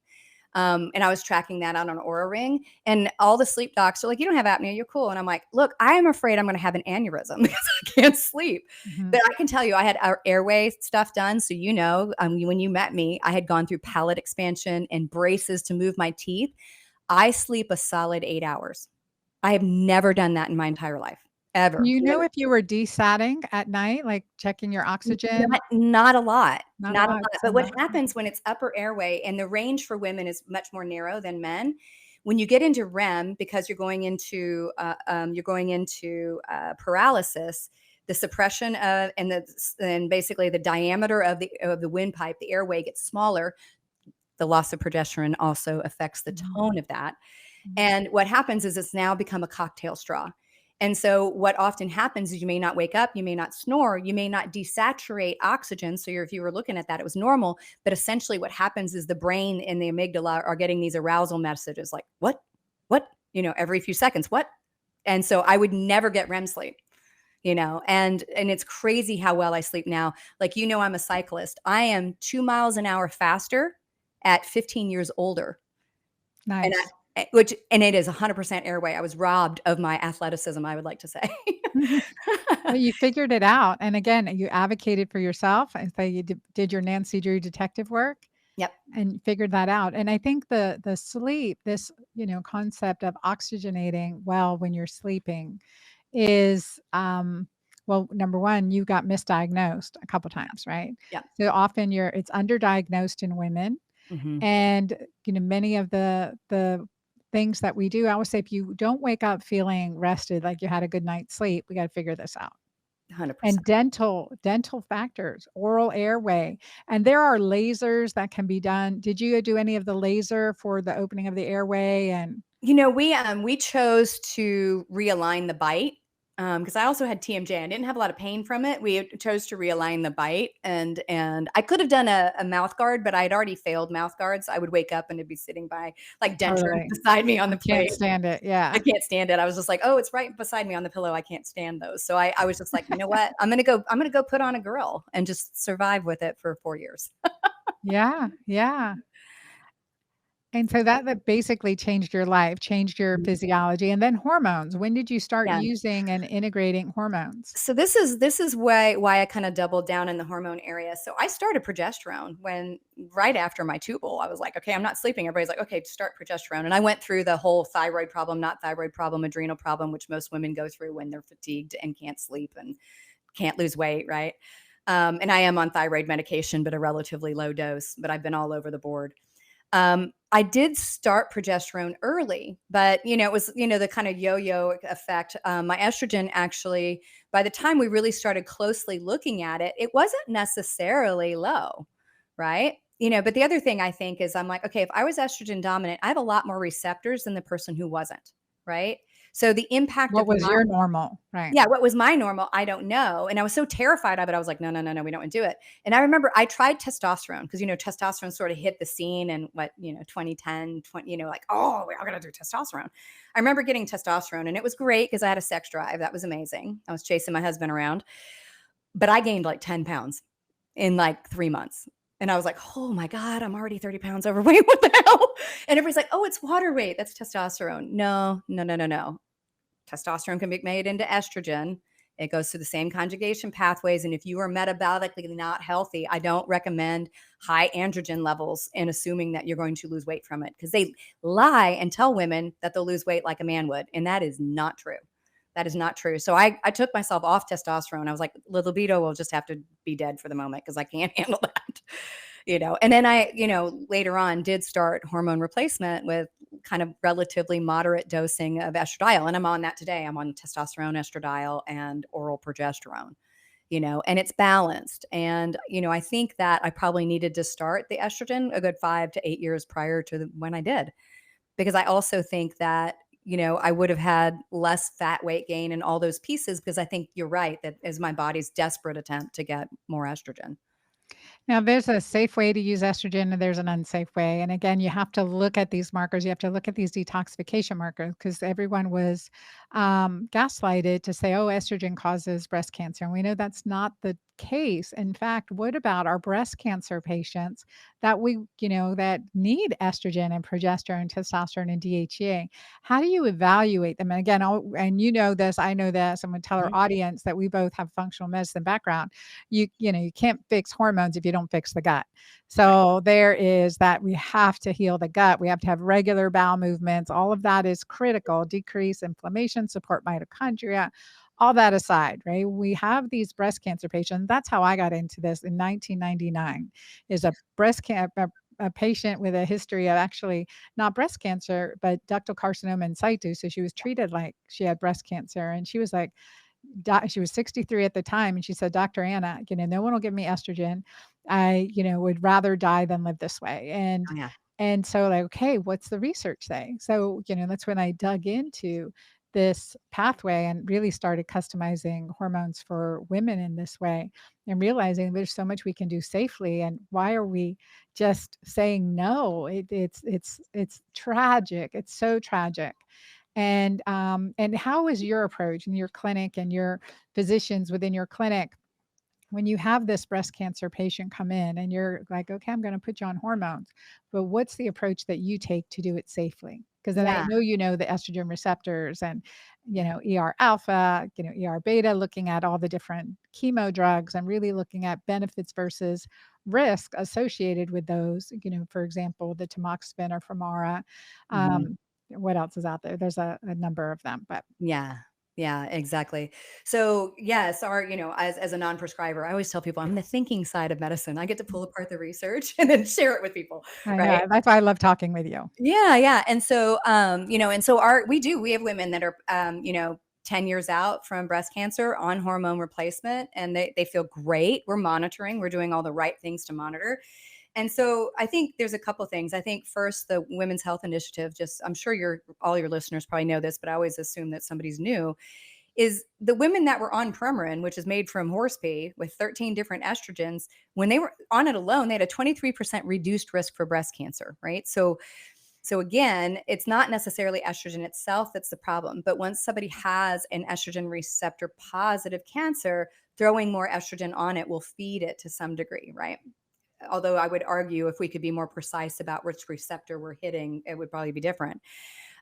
And I was tracking that out on Oura Ring, and all the sleep docs are like, "You don't have apnea, you're cool." And I'm like, "Look, I am afraid I'm going to have an aneurysm because I can't sleep." Mhm. But I can tell you, I had our Airway stuff done. So when you met me, I had gone through palate expansion and braces to move my teeth. I sleep a solid 8 hours. I have never done that in my entire life, ever. You know if you were desatting at night, like checking your oxygen? Not a lot, Not a not a lot, lot. so But what not happens when it's upper airway, and the range for women is much more narrow than men. When you get into REM, because you're going into paralysis, the suppression of and basically the diameter of the windpipe, the airway gets smaller. The loss of progesterone also affects the Mhm, tone of that. mhm. And what happens is it's now become a cocktail straw. And so what often happens is you may not wake up, you may not snore, you may not desaturate oxygen. So if you were looking at that, it was normal. But essentially what happens is the brain and the amygdala are getting these arousal messages like, what, every few seconds, what? And so I would never get REM sleep. And it's crazy how well I sleep now. Like, I'm a cyclist. I am 2 miles an hour faster at 15 years older. And Nice. and it is 100% Airway. I was robbed of my athleticism, I would like to say. Well, you figured it out, and again, you advocated for yourself, and so you did your Nancy Drew detective work Yep. and figured that out, and I think the sleep, this, concept of oxygenating well when you're sleeping is, well, number 1, you got misdiagnosed a couple times, right? Yeah. So often it's underdiagnosed in women, Mhm. and, many of the things that we do, I always say, if you don't wake up feeling rested, like you had a good night's sleep, we gotta figure this out. And 100%. dental factors, oral airway, and there are lasers that can be done. Did you do any of the laser for the opening of the airway and We chose to realign the bite, because I also had TMJ. I didn't have a lot of pain from it. We chose to realign the bite, and I could have done a mouth guard, but I'd already failed mouth guards. I would wake up and it'd be sitting by like denture totally? beside me on I the can't plate. stand it, I yeah. can't stand it. I was just like, "Oh, it's right beside me on the pillow. I can't stand those." So I was just like, "You know what? I'm gonna go put on a grill and just survive with it for 4 years." Yeah, yeah. And so that basically changed your life, changed your physiology, and then hormones. When did you start Yeah. using and integrating hormones? So this is why I kinda doubled down in the hormone area. So I started progesterone when right after my tubal. I was like, "Okay, I'm not sleeping." Everybody's like, "Okay, start progesterone." And I went through the whole thyroid problem, not thyroid problem, adrenal problem, which most women go through when they're fatigued and can't sleep and can't lose weight, right? And I am on thyroid medication, but a relatively low dose, but I've been all over the board. I did start progesterone early, but it was the kind of yo-yo effect. My estrogen actually, by the time we really started closely looking at it, it wasn't necessarily low, right? But the other thing I think is I'm like, okay, if I was estrogen dominant, I have a lot more receptors than the person who wasn't, right? So the impact What of was your normal? Right. yeah, what was my normal? I don't know. And I was so terrified of it. I was like, no, no, no, no, we don't want to do it. And I remember I tried testosterone because, testosterone sort of hit the scene in 2010, 20, like, oh, we're all going to do testosterone. I remember getting testosterone and it was great because I had a sex drive. That was amazing. I was chasing my husband around, but I gained like 10 pounds in like 3 months. And I was like, oh my God, I'm already 30 pounds overweight. What the hell? And everybody's like, oh, it's water weight. That's testosterone. No, no, no, no, no. Testosterone can be made into estrogen. It goes through the same conjugation pathways. And if you are metabolically not healthy, I don't recommend high androgen levels and assuming that you're going to lose weight from it because they lie and tell women that they'll lose weight like a man would. And that is not true. That is not true. So I took myself off testosterone. I was like, the libido will just have to be dead for the moment because I can't handle that. And then I, later on did start hormone replacement with kind of relatively moderate dosing of estradiol. And I'm on that today. I'm on testosterone, estradiol, and oral progesterone, and it's balanced. And, I think that I probably needed to start the estrogen a good 5 to 8 years prior to when I did, because I also think that, I would have had less fat weight gain and all those pieces, because I think you're right that is my body's desperate attempt to get more estrogen. Now, there's a safe way to use estrogen and there's an unsafe way. And again, you have to look at these markers. You have to look at these detoxification markers because everyone was gaslighted to say, oh, estrogen causes breast cancer. And we know that's not the case. In fact, what about our breast cancer patients that that need estrogen and progesterone, testosterone, and DHEA? How do you evaluate them? And again, and you know this, I know this. I'm going to tell our Mhm. audience that we both have functional medicine background. You can't fix hormones if you don't fix the gut. So there is that we have to heal the gut. We have to have regular bowel movements. All of that is critical. Decrease inflammation, support mitochondria, all that aside, right? We have these breast cancer patients. That's how I got into this in 1999 is a breast cancer a patient with a history of actually not breast cancer, but ductal carcinoma in situ. So she was treated like she had breast cancer. And she was like, she was 63 at the time, and she said, "Dr. Anna, no one will give me estrogen. I, would rather die than live this way." Oh, yeah. And so like, okay, what's the research say? So, that's when I dug into this pathway and really started customizing hormones for women in this way and realizing there's so much we can do safely. And why are we just saying no? It's tragic. It's so tragic. And how is your approach in your clinic and your physicians within your clinic? when you have this breast cancer patient come in and you're like, okay, I'm going to put you on hormones, but what's the approach that you take to do it safely? Because then I Yeah. know you know the estrogen receptors and, ER alpha, ER beta, looking at all the different chemo drugs and really looking at benefits versus risk associated with those. For example, the tamoxifen or Femara. Mhm. What else is out there? There's a number of them, but Yeah. Yeah, exactly. So, yes, as a non-prescriber, I always tell people I'm the thinking side of medicine. I get to pull apart the research and then share it with people, I know right? that's why I love talking with you. Yeah, yeah. And so, we have women that are, 10 years out from breast cancer on hormone replacement, and they feel great. We're monitoring, we're doing all the right things to monitor. And so I think there's a couple things. I think first, the Women's Health Initiative, just I'm sure all your listeners probably know this, but I always assume that somebody's new, is the women that were on Premarin, which is made from horse pea with 13 different estrogens, when they were on it alone, they had a 23% reduced risk for breast cancer, right? So again, it's not necessarily estrogen itself that's the problem, but once somebody has an estrogen receptor positive cancer, throwing more estrogen on it will feed it to some degree, right? Although I would argue if we could be more precise about which receptor we're hitting, it would probably be different.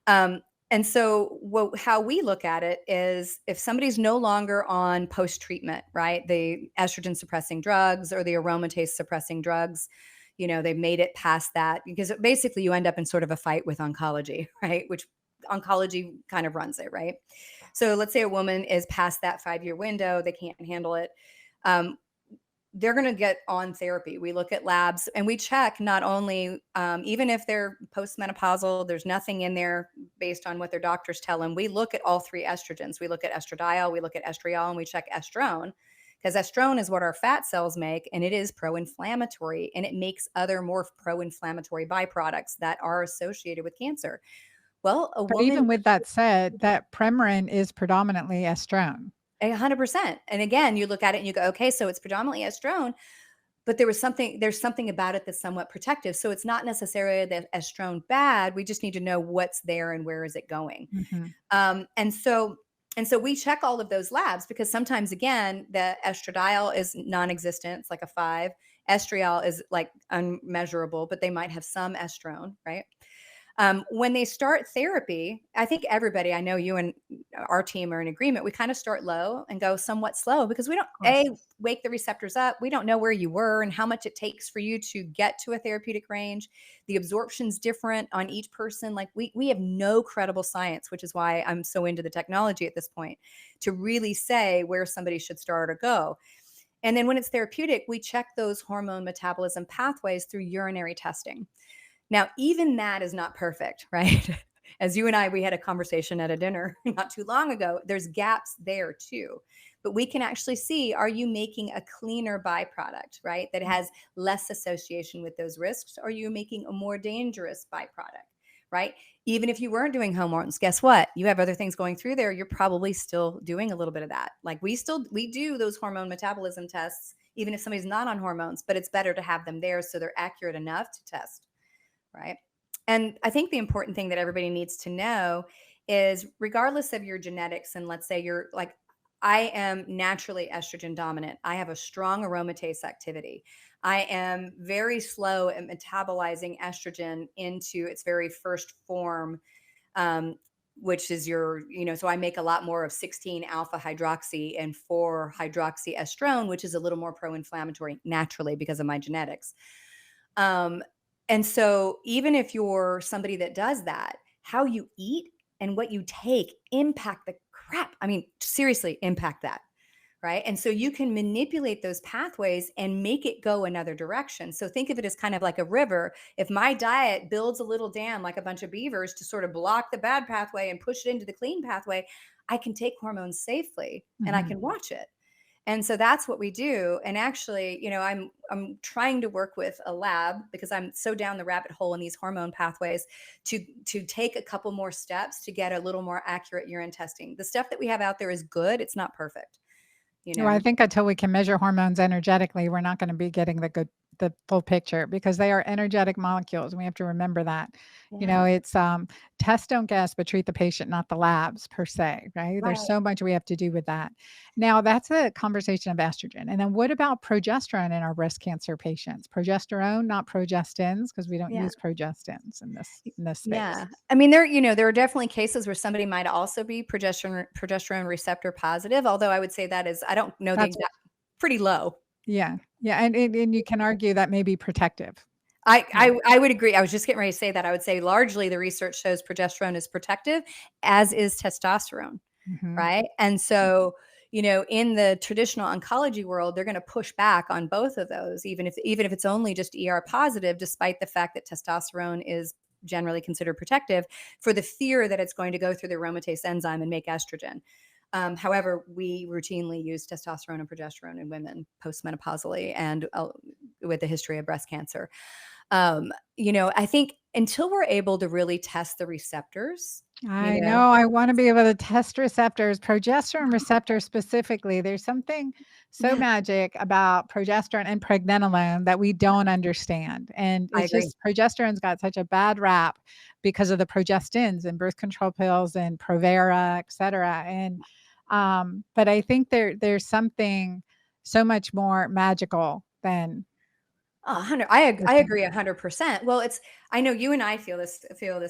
And so how we look at it is if somebody's no longer on post-treatment, right? The estrogen suppressing drugs or the aromatase suppressing drugs, they've made it past that, because basically you end up in sort of a fight with oncology, right? Which oncology kind of runs it, right? So let's say a woman is past that 5-year window, they can't handle it. Um, they're going to get on therapy. We look at labs and we check not only, even if they're postmenopausal, there's nothing in there based on what their doctors tell them. We look at all three estrogens. We look at estradiol, we look at estriol, and we check estrone, because estrone is what our fat cells make, and it is pro-inflammatory, and it makes other more pro-inflammatory byproducts that are associated with cancer. Well, a But even woman, with that said, that Premarin is predominantly estrone. 100%. And again, you look at it and you go, okay, so it's predominantly estrone, but there's something about it that's somewhat protective. So it's not necessarily that estrone bad. We just need to know what's there and where is it going. Mhm. Um, and so and so we check all of those labs, because sometimes, again, the estradiol is non-existent. It's like a 5. Estriol is like unmeasurable, but they might have some estrone, right? When they start therapy, I think everybody, I know you and our team are in agreement. We kind of start low and go somewhat slow, because we don't Of course. wake the receptors up. We don't know where you were and how much it takes for you to get to a therapeutic range. The absorption's different on each person. Like we have no credible science, which is why I'm so into the technology at this point, to really say where somebody should start or go. And then when it's therapeutic, we check those hormone metabolism pathways through urinary testing. Now, even that is not perfect, right? As you and we had a conversation at a dinner not too long ago, there's gaps there too. But we can actually see, are you making a cleaner byproduct, right? That has less association with those risks? Or are you making a more dangerous byproduct, right? Even if you weren't doing hormones, guess what? You have other things going through there. You're probably still doing a little bit of that. Like we do those hormone metabolism tests, even if somebody's not on hormones, but it's better to have them there so they're accurate enough to test. Right. And I think the important thing that everybody needs to know is, regardless of your genetics, and let's say you're like, I am naturally estrogen dominant. I have a strong aromatase activity. I am very slow at metabolizing estrogen into its very first form, um, which is so I make a lot more of 16 alpha hydroxy and 4 hydroxy estrone, which is a little more pro inflammatory naturally because of my genetics. Um, and so even if you're somebody that does that, how you eat and what you take impact the crap. I mean, seriously, impact that. Right. And so you can manipulate those pathways and make it go another direction. So think of it as kind of like a river. If my diet builds a little dam, like a bunch of beavers, to sort of block the bad pathway and push it into the clean pathway, I can take hormones safely and I Mhm. can watch it. And so that's what we do. And actually, I'm trying to work with a lab, because I'm so down the rabbit hole in these hormone pathways, to take a couple more steps to get a little more accurate urine testing. The stuff that we have out there is good. It's not perfect, you Well, I know. think until we can measure hormones energetically, we're not gonna be getting the the full picture, because they are energetic molecules, and we have to remember that. Yeah. It's test, don't guess, but treat the patient, not the labs per se, right? Right. There's so much we have to do with that. Now, that's a conversation of estrogen. And then what about progesterone in our breast cancer patients? Progesterone, not progestins, because we don't Yeah. use progestins in this Yeah. space. I mean, there are definitely cases where somebody might also be progesterone receptor positive, although I would say that is, I don't know the That's exact, pretty low. Yeah. Yeah, and you can argue that may be protective. I, Yeah. I I would agree. I was just getting ready to say that. I would say largely the research shows progesterone is protective, as is testosterone, Mhm. right? And so, in the traditional oncology world, they're going to push back on both of those, even if it's only just ER positive, despite the fact that testosterone is generally considered protective, for the fear that it's going to go through the aromatase enzyme and make estrogen. However, we routinely use testosterone and progesterone in women postmenopausally and with a history of breast cancer. I think until we're able to really test the receptors, I know, I wanna be able to test receptors, progesterone receptors specifically. There's something so yeah, magic about progesterone and pregnenolone that we don't understand, and I it's agree. just progesterone's got such a bad rap because of the progestins and birth control pills and Provera, et cetera, and, but I think there's something so much more magical than 100. the I thing. agree 100%. Well, I know you and I feel this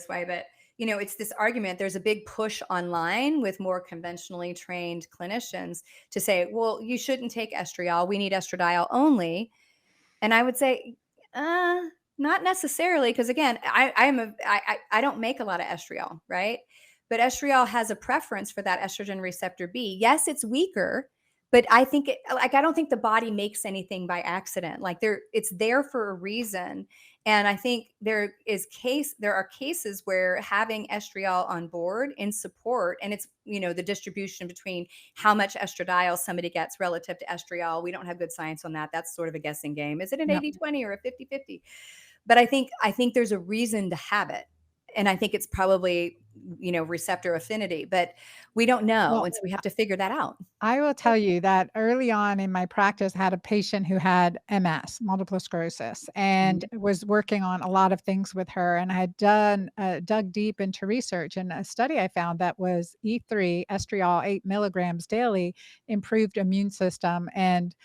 way, but it's this argument. There's a big push online with more conventionally trained clinicians to say, well, you shouldn't take estriol. We need estradiol only. And I would say, uh, not necessarily, because again, I don't make a lot of estriol, right? But estriol has a preference for that estrogen receptor B. Yes, it's weaker, but I think I don't think the body makes anything by accident. Like it's there for a reason. And I think there are cases where having estriol on board in support, and it's the distribution between how much estradiol somebody gets relative to estriol. We don't have good science on that. That's sort of a guessing game. Is it an Yep. 80-20 or a 50-50? But I think there's a reason to have it. And I think it's probably, receptor affinity, but we don't know. Well, And so we have to figure that out. I will tell you that early on in my practice, I had a patient who had MS, multiple sclerosis, and Mhm. was working on a lot of things with her. And I had dug deep into research, and a study I found that was E3 estriol 8 milligrams daily improved immune system and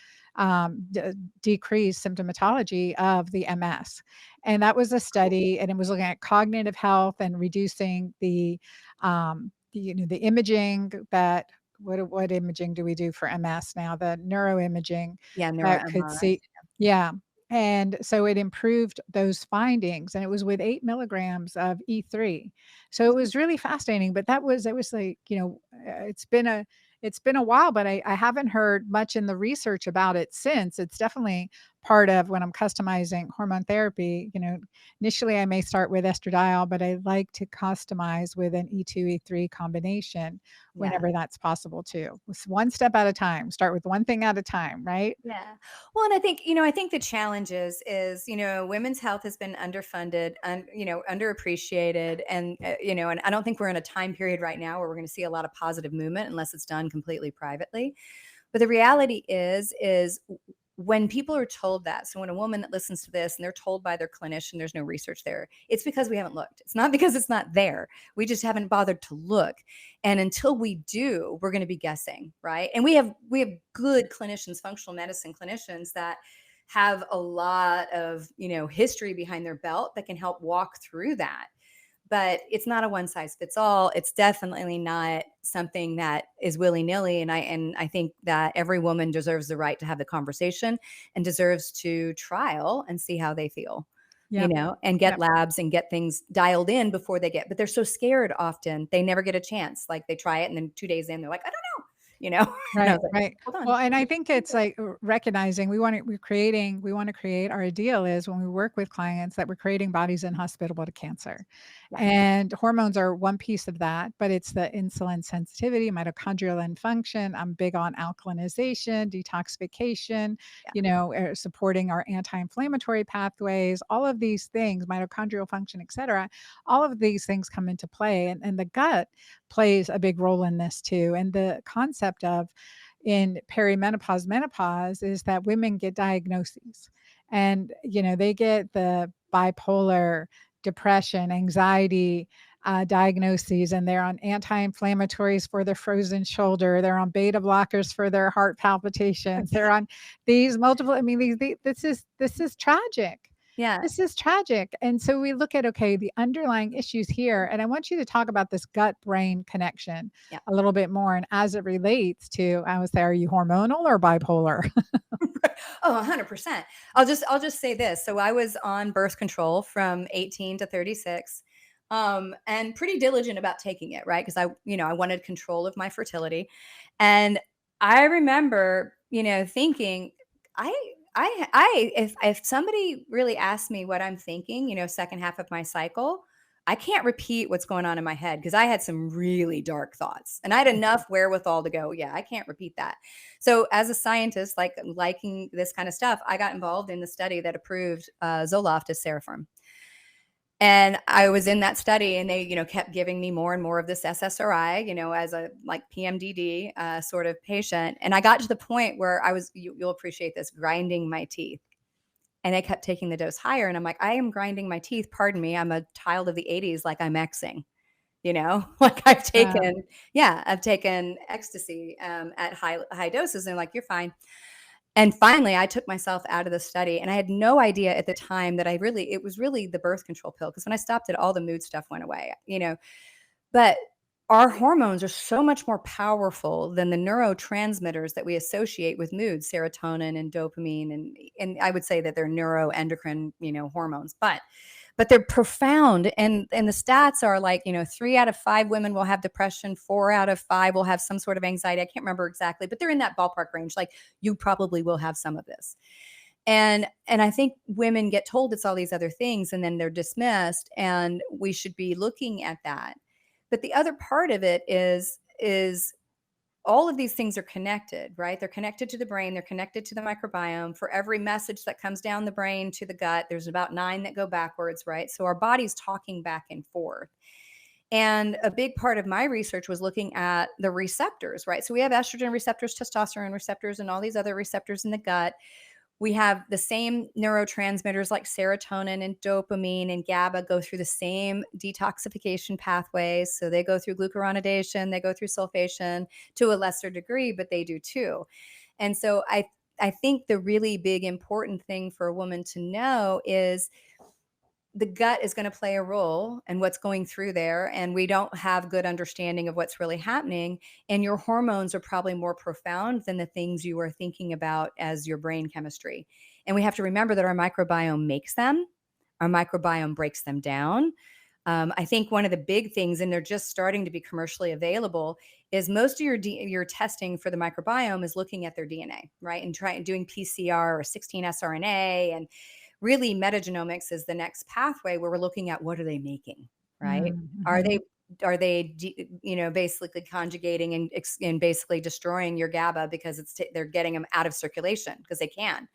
decreased symptomatology of the MS. And that was a study, and it was looking at cognitive health and reducing the imaging that what imaging do we do for MS now? The neuroimaging Yeah, neuro that could MRIs. see. Yeah, and so it improved those findings, and it was with 8 milligrams of E3. So it was really fascinating, but it was like, it's been a while, but I haven't heard much in the research about it since. It's definitely part of when I'm customizing hormone therapy. Initially, I may start with estradiol, but I like to customize with an E2, E3 combination Yeah. whenever that's possible too. It's one step at a time. Start with one thing at a time, right? Yeah. Well, and I think the challenge is, women's health has been underfunded and, underappreciated. And I don't think we're in a time period right now where we're going to see a lot of positive movement unless it's done completely privately. But the reality is when people are told that, so when a woman that listens to this and they're told by their clinician there's no research there, it's because we haven't looked. It's not because it's not there. We just haven't bothered to look. And until we do, we're going to be guessing, right? And we have good clinicians, functional medicine clinicians that have a lot of, history behind their belt that can help walk through that, but it's not a one size fits all. It's definitely not something that is willy nilly. And I think that every woman deserves the right to have the conversation and deserves to trial and see how they feel, Yep. and get Yep. labs and get things dialed in before but they're so scared often. They never get a chance. Like they try it and then 2 days in, they're like, I don't know, and I Right, was like, right. hold on. Well, and I think it's like recognizing we want to create our ideal is when we work with clients that we're creating bodies inhospitable to cancer. Yeah. And hormones are one piece of that, but it's the insulin sensitivity, mitochondrial end function. I'm big on alkalinization, detoxification, Yeah. supporting our anti-inflammatory pathways, all of these things, mitochondrial function, et cetera. All of these things come into play. And the gut plays a big role in this too. And the concept of in perimenopause, menopause is that women get diagnoses. and they get the bipolar, depression, anxiety diagnoses, and they're on anti-inflammatories for their frozen shoulder. They're on beta blockers for their heart palpitations. They're on these multiple. I mean, this is tragic. Yeah. This is tragic. And so we look at, okay, the underlying issues here. And I want you to talk about this gut brain connection Yeah. a little bit more. And as it relates to, I would say, are you hormonal or bipolar? Oh, 100%. I'll just say this. So I was on birth control from 18 to 36. And pretty diligent about taking it, right? Because I wanted control of my fertility. And I remember, thinking, if somebody really asked me what I'm thinking, second half of my cycle, I can't repeat what's going on in my head because I had some really dark thoughts and I had enough wherewithal to go, yeah, I can't repeat that. So as a scientist, liking this kind of stuff, I got involved in the study that approved Zoloft as Seraform. And I was in that study and they, kept giving me more and more of this SSRI, as a PMDD sort of patient. And I got to the point where I was, you'll appreciate this, grinding my teeth. And they kept taking the dose higher. And I'm like, I am grinding my teeth. Pardon me. I'm a child of the 80s. Like I'm Xing, I've Wow. taken ecstasy at high doses. And they're like, you're fine. And finally, I took myself out of the study, and I had no idea at the time that it was really the birth control pill. Because when I stopped it, all the mood stuff went away. But our hormones are so much more powerful than the neurotransmitters that we associate with mood, serotonin and dopamine, and I would say that they're neuroendocrine, hormones. But they're profound, and the stats are 3 out of 5 women will have depression, 4 out of 5 will have some sort of anxiety. I can't remember exactly, but they're in that ballpark range. Like you probably will have some of this. And I think women get told it's all these other things and then they're dismissed, and we should be looking at that. But the other part of it is all of these things are connected, right? They're connected to the brain, they're connected to the microbiome. For every message that comes down the brain to the gut, there's about 9 that go backwards, right? So our body's talking back and forth. And a big part of my research was looking at the receptors, right? So we have estrogen receptors, testosterone receptors, and all these other receptors in the gut. We have the same neurotransmitters like serotonin and dopamine and GABA go through the same detoxification pathways. So they go through glucuronidation, they go through sulfation to a lesser degree, but they do too. And so I think the really big important thing for a woman to know is the gut is going to play a role in what's going through there, and we don't have good understanding of what's really happening, and your hormones are probably more profound than the things you are thinking about as your brain chemistry. And we have to remember that our microbiome makes them, our microbiome breaks them down. I think one of the big things, and they're just starting to be commercially available, is most of your testing for the microbiome is looking at their DNA, right? And doing PCR or 16 sRNA, and really metagenomics is the next pathway where we're looking at what are they making, right? Are Mm-hmm. they basically conjugating and basically destroying your GABA because they're getting them out of circulation because they can.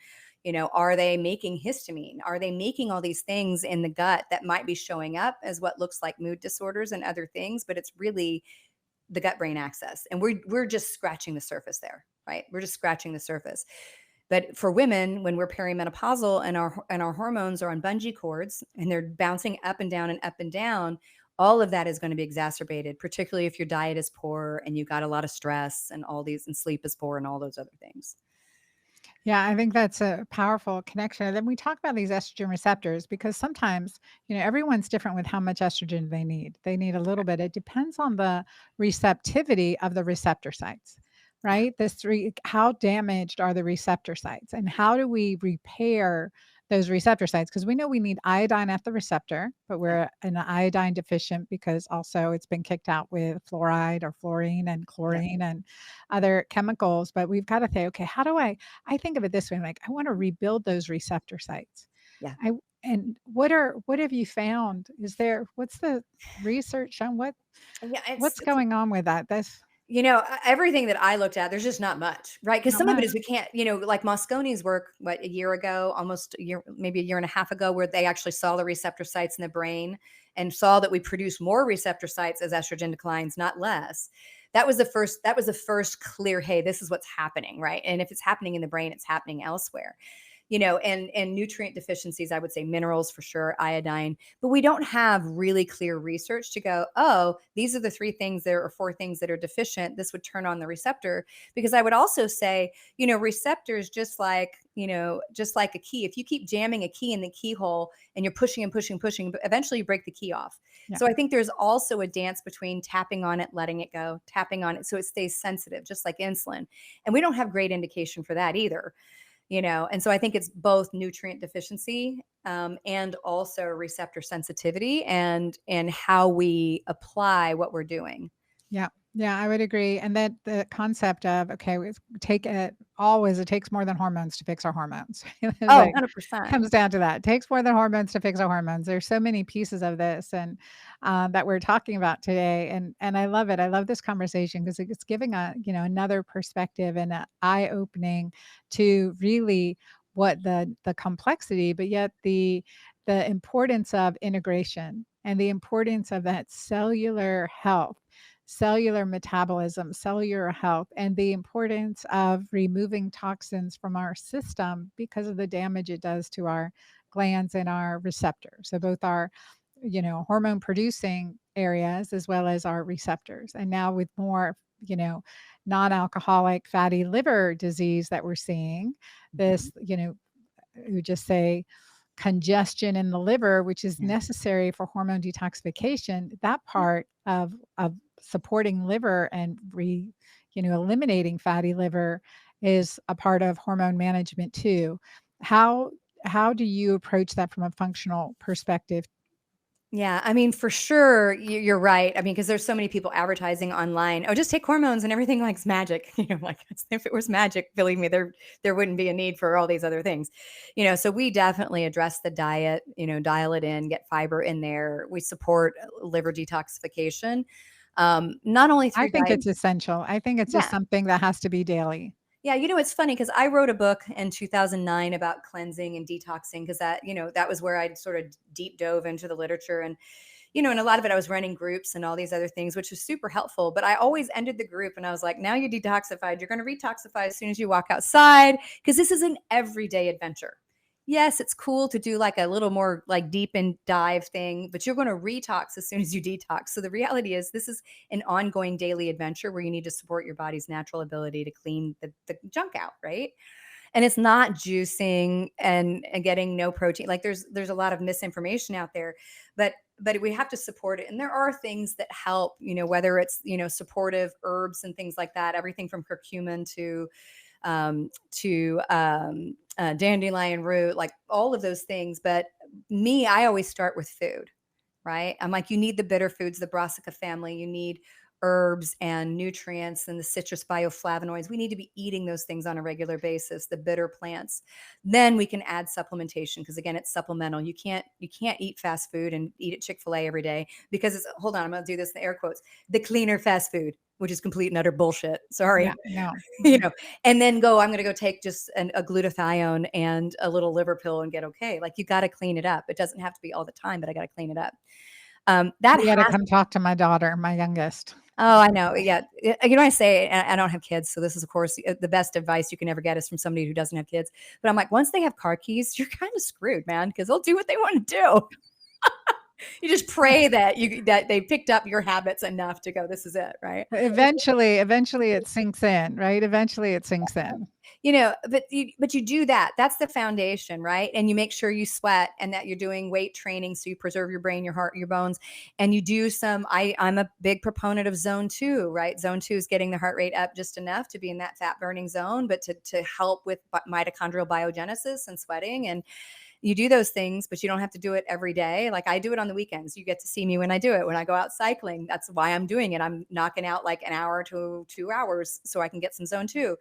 Are they making histamine? Are they making all these things in the gut that might be showing up as what looks like mood disorders and other things, but it's really the gut brain axis, and we're just scratching the surface there, right? We're just scratching the surface. But for women, when we're perimenopausal and our hormones are on bungee cords and they're bouncing up and down and up and down, all of that is going to be exacerbated, particularly if your diet is poor and you got a lot of stress and and sleep is poor and all those other things. Yeah, I think that's a powerful connection. And then we talk about these estrogen receptors because sometimes, everyone's different with how much estrogen they need. They need a little bit. It depends on the receptivity of the receptor sites, Yeah. right? How damaged are the receptor sites and how do we repair those receptor sites? Because we know we need iodine at the receptor, but Yeah. we're an iodine deficient because also it's been kicked out with fluoride or fluorine and Yeah. chlorine and other chemicals. But we've got to say, okay, how do I think of it this way, like, I wanna rebuild those receptor sites. Yeah. I and what have you found? What's the research on Yeah. what's going on with that? That's Everything that I looked at, there's just not much, right? Because not some of it much. is we can't, like Mosconi's work, a year ago, almost a year, maybe a year and a half ago, where they actually saw the receptor sites in the brain and saw that we produce more receptor sites as estrogen declines, not less. That was the first clear, hey, this is what's happening, right? And if it's happening in the brain, it's happening elsewhere. and nutrient deficiencies, I would say minerals for sure, iodine, but we don't have really clear research to go, oh, these are the 3 things there or 4 things that are deficient. This would turn on the receptor. Because I would also say, receptors, just like a key, if you keep jamming a key in the keyhole and you're pushing and pushing, pushing, eventually you break the key off. Yeah. So I think there's also a dance between tapping on it, letting it go, tapping on it so it stays sensitive, just like insulin. And we don't have great indication for that either. And so I think it's both nutrient deficiency and also receptor sensitivity and how we apply what we're doing. Yeah. Yeah, I would agree. And that the concept of, okay, we take it always, it takes more than hormones to fix our hormones. It's Oh, like, 100%. comes down to that. It takes more than hormones to fix our hormones. There's so many pieces of this and that we're talking about today. And I love it. I love this conversation because it's giving another perspective and an eye opening to really what the complexity, but yet the importance of integration and the importance of that cellular health, cellular metabolism, cellular health, and the importance of removing toxins from our system because of the damage it does to our glands and our receptors. So both our, hormone producing areas as well as our receptors. And now with more, non-alcoholic fatty liver disease that we're seeing, this, we just say congestion in the liver, which is Yeah. necessary for hormone detoxification, that part of supporting liver and eliminating fatty liver is a part of hormone management too. How do you approach that from a functional perspective? Yeah, I mean, for sure, you're right. I mean, because there's so many people advertising online. Oh, just take hormones and everything like's magic. Like if it was magic, believe me, there wouldn't be a need for all these other things. So we definitely address the diet. Dial it in, get fiber in there. We support liver detoxification, not only I through think diet. it's essential. I think it's just Yeah, something that has to be daily. yeah, it's funny because I wrote a book in 2009 about cleansing and detoxing because that was where I sort of deep dove into the literature and a lot of it I was running groups and all these other things, which was super helpful. But I always ended the group and I was like, now you're detoxified. You're going to retoxify as soon as you walk outside because this is an everyday adventure. Yes, it's cool to do like a little more like deep and dive thing, but you're going to retox as soon as you detox. So the reality is this is an ongoing daily adventure where you need to support your body's natural ability to clean the junk out, right? And it's not juicing and getting no protein. Like there's a lot of misinformation out there, but we have to support it. And there are things that help, whether it's, supportive herbs and things like that, everything from curcumin to dandelion root, like all of those things. But I always start with food, right? I'm like, you need the bitter foods, the brassica family. You need herbs and nutrients and the citrus bioflavonoids. We need to be eating those things on a regular basis, the bitter plants. Then we can add supplementation because again, it's supplemental. You can't eat fast food and eat at Chick-fil-A every day because it's, hold on, I'm going to do this in air quotes, the cleaner fast food, which is complete and utter bullshit. Sorry. Yeah, no. And then I'm going to go take just a glutathione and a little liver pill and get okay. Like you got to clean it up. It doesn't have to be all the time, but I got to clean it up. That You gotta come talk to my daughter, my youngest. Oh, I know. Yeah. I say, I don't have kids. So this is, of course, the best advice you can ever get is from somebody who doesn't have kids. But I'm like, once they have car keys, you're kind of screwed, man, because they'll do what they want to do. You just pray that they picked up your habits enough to go, this is it, right? Eventually it sinks in, right? Eventually it sinks in. But you do that. That's the foundation, right? And you make sure you sweat and that you're doing weight training so you preserve your brain, your heart, your bones. And you do I'm a big proponent of zone 2, right? Zone 2 is getting the heart rate up just enough to be in that fat burning zone, but to help with mitochondrial biogenesis and sweating. And you do those things, but you don't have to do it every day. Like I do it on the weekends. You get to see me when I do it. When I go out cycling, that's why I'm doing it. I'm knocking out like an hour to 2 hours so I can get some zone 2.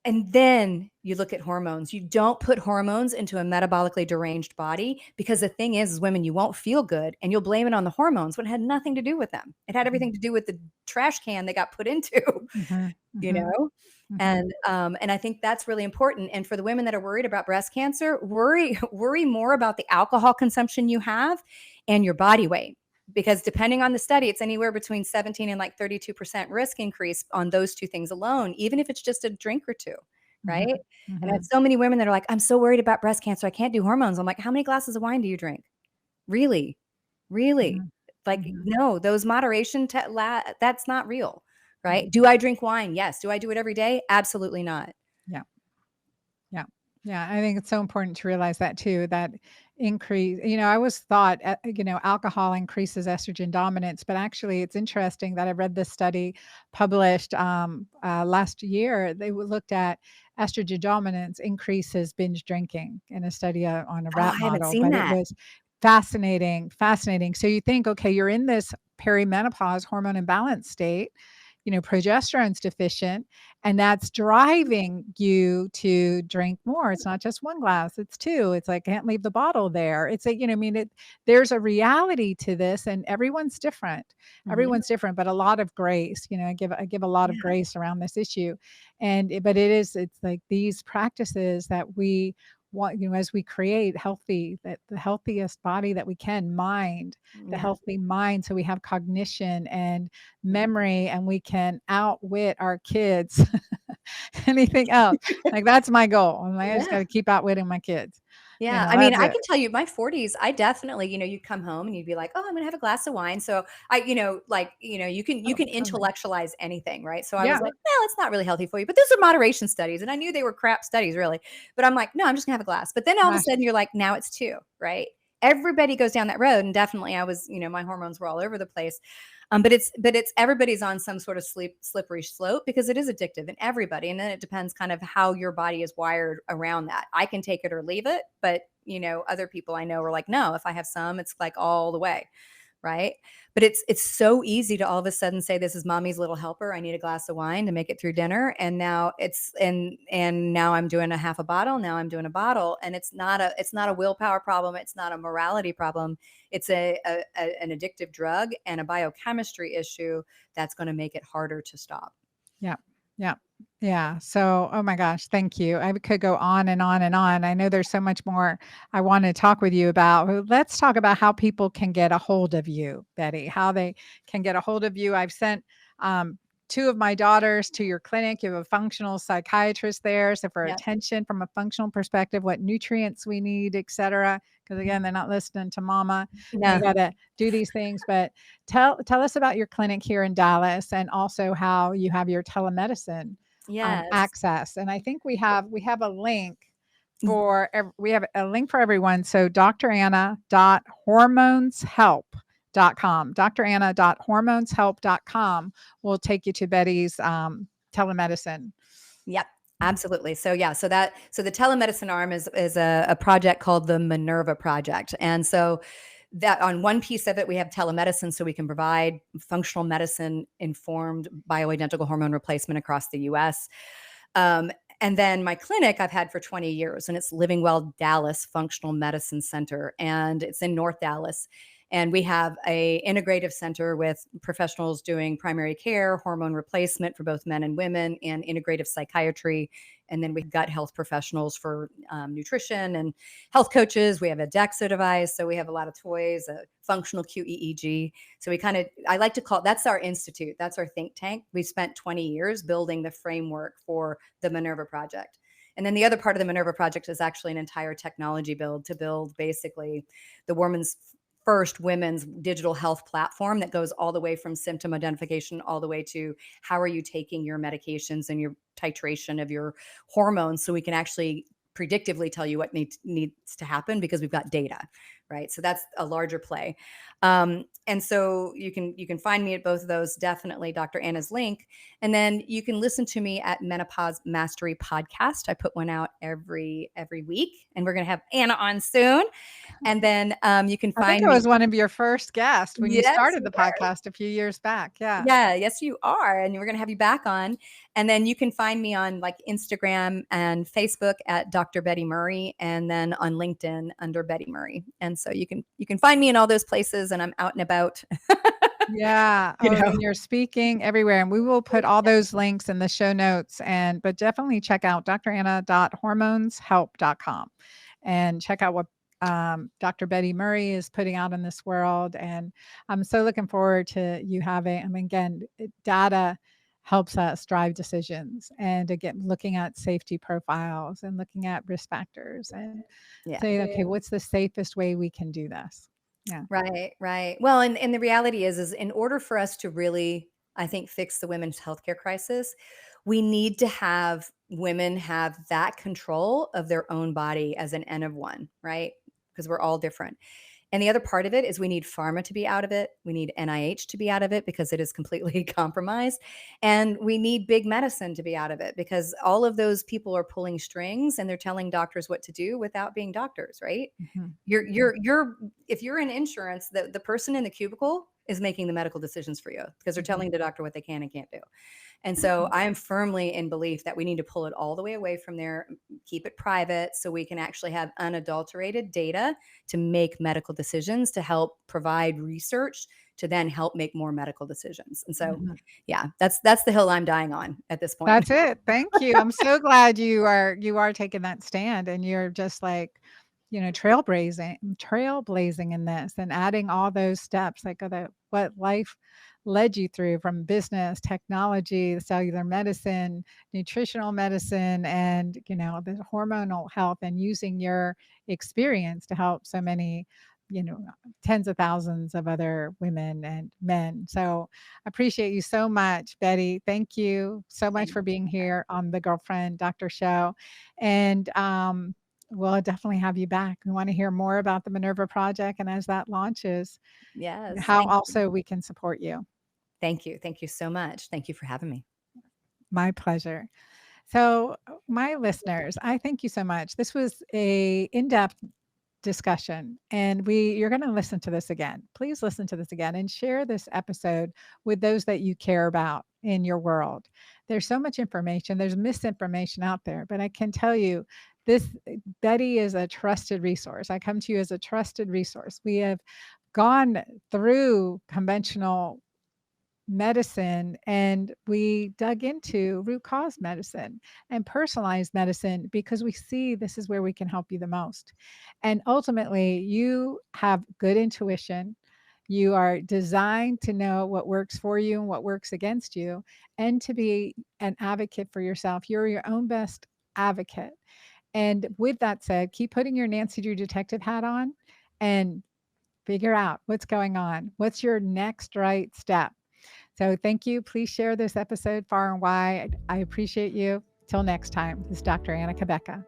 And then you look at hormones. You don't put hormones into a metabolically deranged body because the thing is women, you won't feel good and you'll blame it on the hormones when it had nothing to do with them. It had everything to do with the trash can they got put into, you know? And I think that's really important. And for the women that are worried about breast cancer, worry more about the alcohol consumption you have and your body weight. Because depending on the study, it's anywhere between 17 and like 32% risk increase on those two things alone, even if it's just a drink or two. right? Mhm. And I have Mhm. so many women that are like, I'm so worried about breast cancer. I can't do hormones. I'm like, how many glasses of wine do you drink? Really? Really? Mhm. Like, Mhm. no, those moderation, that's not real, Mhm. right? Do I drink wine? Yes. Do I do it every day? Absolutely not. Yeah. Yeah. Yeah, I think it's so important to realize that too, that I always thought, alcohol increases estrogen dominance, but actually it's interesting that I read this study published last year. They looked at estrogen dominance increases binge drinking in a study on a Oh, rat I haven't model, seen but it that. was fascinating, fascinating. So you think, okay, you're in this perimenopause hormone imbalance state, progesterone's deficient, and that's driving you to drink more. It's not just one glass, it's two. It's like, can't leave the bottle there. It's like, there's a reality to this, and everyone's different. Mhm. Everyone's different, but a lot of grace. I give a lot of Yeah. grace around this issue. But it's like these practices that we want, as we create the healthiest body that we can, the Yeah. healthy mind, so we have cognition and Mhm. memory, and we can outwit our kids. Anything else. Like, that's my goal. I'm like, I just Yeah. gotta keep outwitting my kids. Yeah, I mean, That's I it. can tell you my 40s, I definitely, you'd come home and you'd be like, "Oh, I'm gonna have a glass of wine." So you Oh, can totally. intellectualize anything, right? So I was Yeah. like, "Well, it's not really healthy for you." But those are moderation studies, and I knew they were crap studies, really. But I'm like, "No, I'm just gonna have a glass." But then all of a Gosh. sudden you're like, "Now it's 2," right? Everybody goes down that road, and definitely I was, my hormones were all over the place. But it's everybody's on some sort of slippery slope because it is addictive in everybody, and then it depends kind of how your body is wired around that. I can take it or leave it, but other people I know are like, no, if I have some, it's like all the way, right? But it's so easy to all of a sudden say, this is mommy's little helper. I need a glass of wine to make it through dinner, and now now I'm doing a half a bottle. Now I'm doing a bottle, and it's not a willpower problem. It's not a morality problem. It's an addictive drug and a biochemistry issue that's going to make it harder to stop. Yeah. Yeah. Yeah. So, oh my gosh, thank you. I could go on and on and on. I know there's so much more I want to talk with you about. Let's talk about how people can get a hold of you, Betty, how they can get a hold of you. I've sent um, two of my daughters to your clinic. You have a functional psychiatrist there. So, for Yep. attention from a functional perspective, what nutrients we need, et cetera. Because again, they're not listening to mama. And we No. got to do these things. But tell us about your clinic here in Dallas, and also how you have your telemedicine Yes. access. And I think we have a link we have a link for everyone. So dranna.hormoneshelp.com. dranna.hormoneshelp.com will take you to Betty's telemedicine. Yep, absolutely. So yeah, so the telemedicine arm is a project called the Menrva project, and so that on one piece of it we have telemedicine, so we can provide functional medicine informed bioidentical hormone replacement across the U.S. Um, and then my clinic I've had for 20 years, and it's Living Well Dallas Functional Medicine Center, and it's in North Dallas. And we have a integrative center with professionals doing primary care, hormone replacement for both men and women, and integrative psychiatry. And then we have gut health professionals for nutrition and health coaches. We have a DEXA device, so we have a lot of toys, a functional QEEG. So I like to call that's our institute, that's our think tank. We spent 20 years building the framework for the Menrva project. And then the other part of the Menrva project is actually an entire technology build to build basically the woman's first women's digital health platform that goes all the way from symptom identification all the way to how are you taking your medications and your titration of your hormones, so we can actually predictively tell you what needs to happen because we've got data, right? So that's a larger play. And so you can find me at both of those, definitely Dr. Anna's link. And then you can listen to me at Menopause Mastery Podcast. I put one out every week, and we're going to have Anna on soon. And then you can I think find I me. was one of your first guests when you Yes, started you the were. podcast a few years back. Yeah. Yeah, yes, you are. And we're going to have you back on. And then you can find me on like Instagram and Facebook at Dr. Betty Murray, and then on LinkedIn under Betty Murray. And so you can find me in all those places, and I'm out and about. Yeah. you Oh, know. and you're speaking everywhere. And we will put all those links in the show notes. But definitely check out dranna.hormoneshelp.com and check out what Dr. Betty Murray is putting out in this world. And I'm so looking forward to you having, I mean, again, data helps us drive decisions, and again, looking at safety profiles and looking at risk factors and Yeah. saying, okay, what's the safest way we can do this? Yeah. Right, right. Well, and the reality is in order for us to really, I think, fix the women's healthcare crisis, we need to have women have that control of their own body as an N of one, right? Because we're all different. And the other part of it is we need pharma to be out of it. We need NIH to be out of it because it is completely compromised. And we need big medicine to be out of it because all of those people are pulling strings and they're telling doctors what to do without being doctors, right? Mhm. You're if you're in insurance, the person in the cubicle is making the medical decisions for you because they're Mhm. telling the doctor what they can and can't do. And so I am firmly in belief that we need to pull it all the way away from there, keep it private so we can actually have unadulterated data to make medical decisions, to help provide research to then help make more medical decisions. And so, Mhm. yeah, that's the hill I'm dying on at this point. That's it. Thank you. I'm so glad you are taking that stand, and you're just like, trailblazing in this and adding all those steps, like what life led you through from business, technology, cellular medicine, nutritional medicine, and the hormonal health, and using your experience to help so many, you know, tens of thousands of other women and men. So appreciate you so much, Betty. Thank you so much Thank for being here on the Girlfriend Doctor Show. And we'll definitely have you back. We want to hear more about the Menrva project and as that launches, Yes, how thank you. also we can support you. Thank you. Thank you so much. Thank you for having me. My pleasure. So, my listeners, I thank you so much. This was a in-depth discussion, and you're going to listen to this again. Please listen to this again and share this episode with those that you care about in your world. There's so much information, there's misinformation out there, but I can tell you this, Betty is a trusted resource. I come to you as a trusted resource. We have gone through conventional medicine, and we dug into root cause medicine and personalized medicine because we see this is where we can help you the most. And ultimately, you have good intuition. You are designed to know what works for you and what works against you, and to be an advocate for yourself. You're your own best advocate. And with that said, keep putting your Nancy Drew detective hat on and figure out what's going on. What's your next right step? So thank you. Please share this episode far and wide. I appreciate you. Till next time, this is Dr. Anna Cabeca.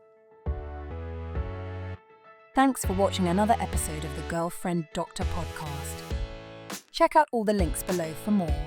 Thanks for watching another episode of the Girlfriend Doctor podcast. Check out all the links below for more.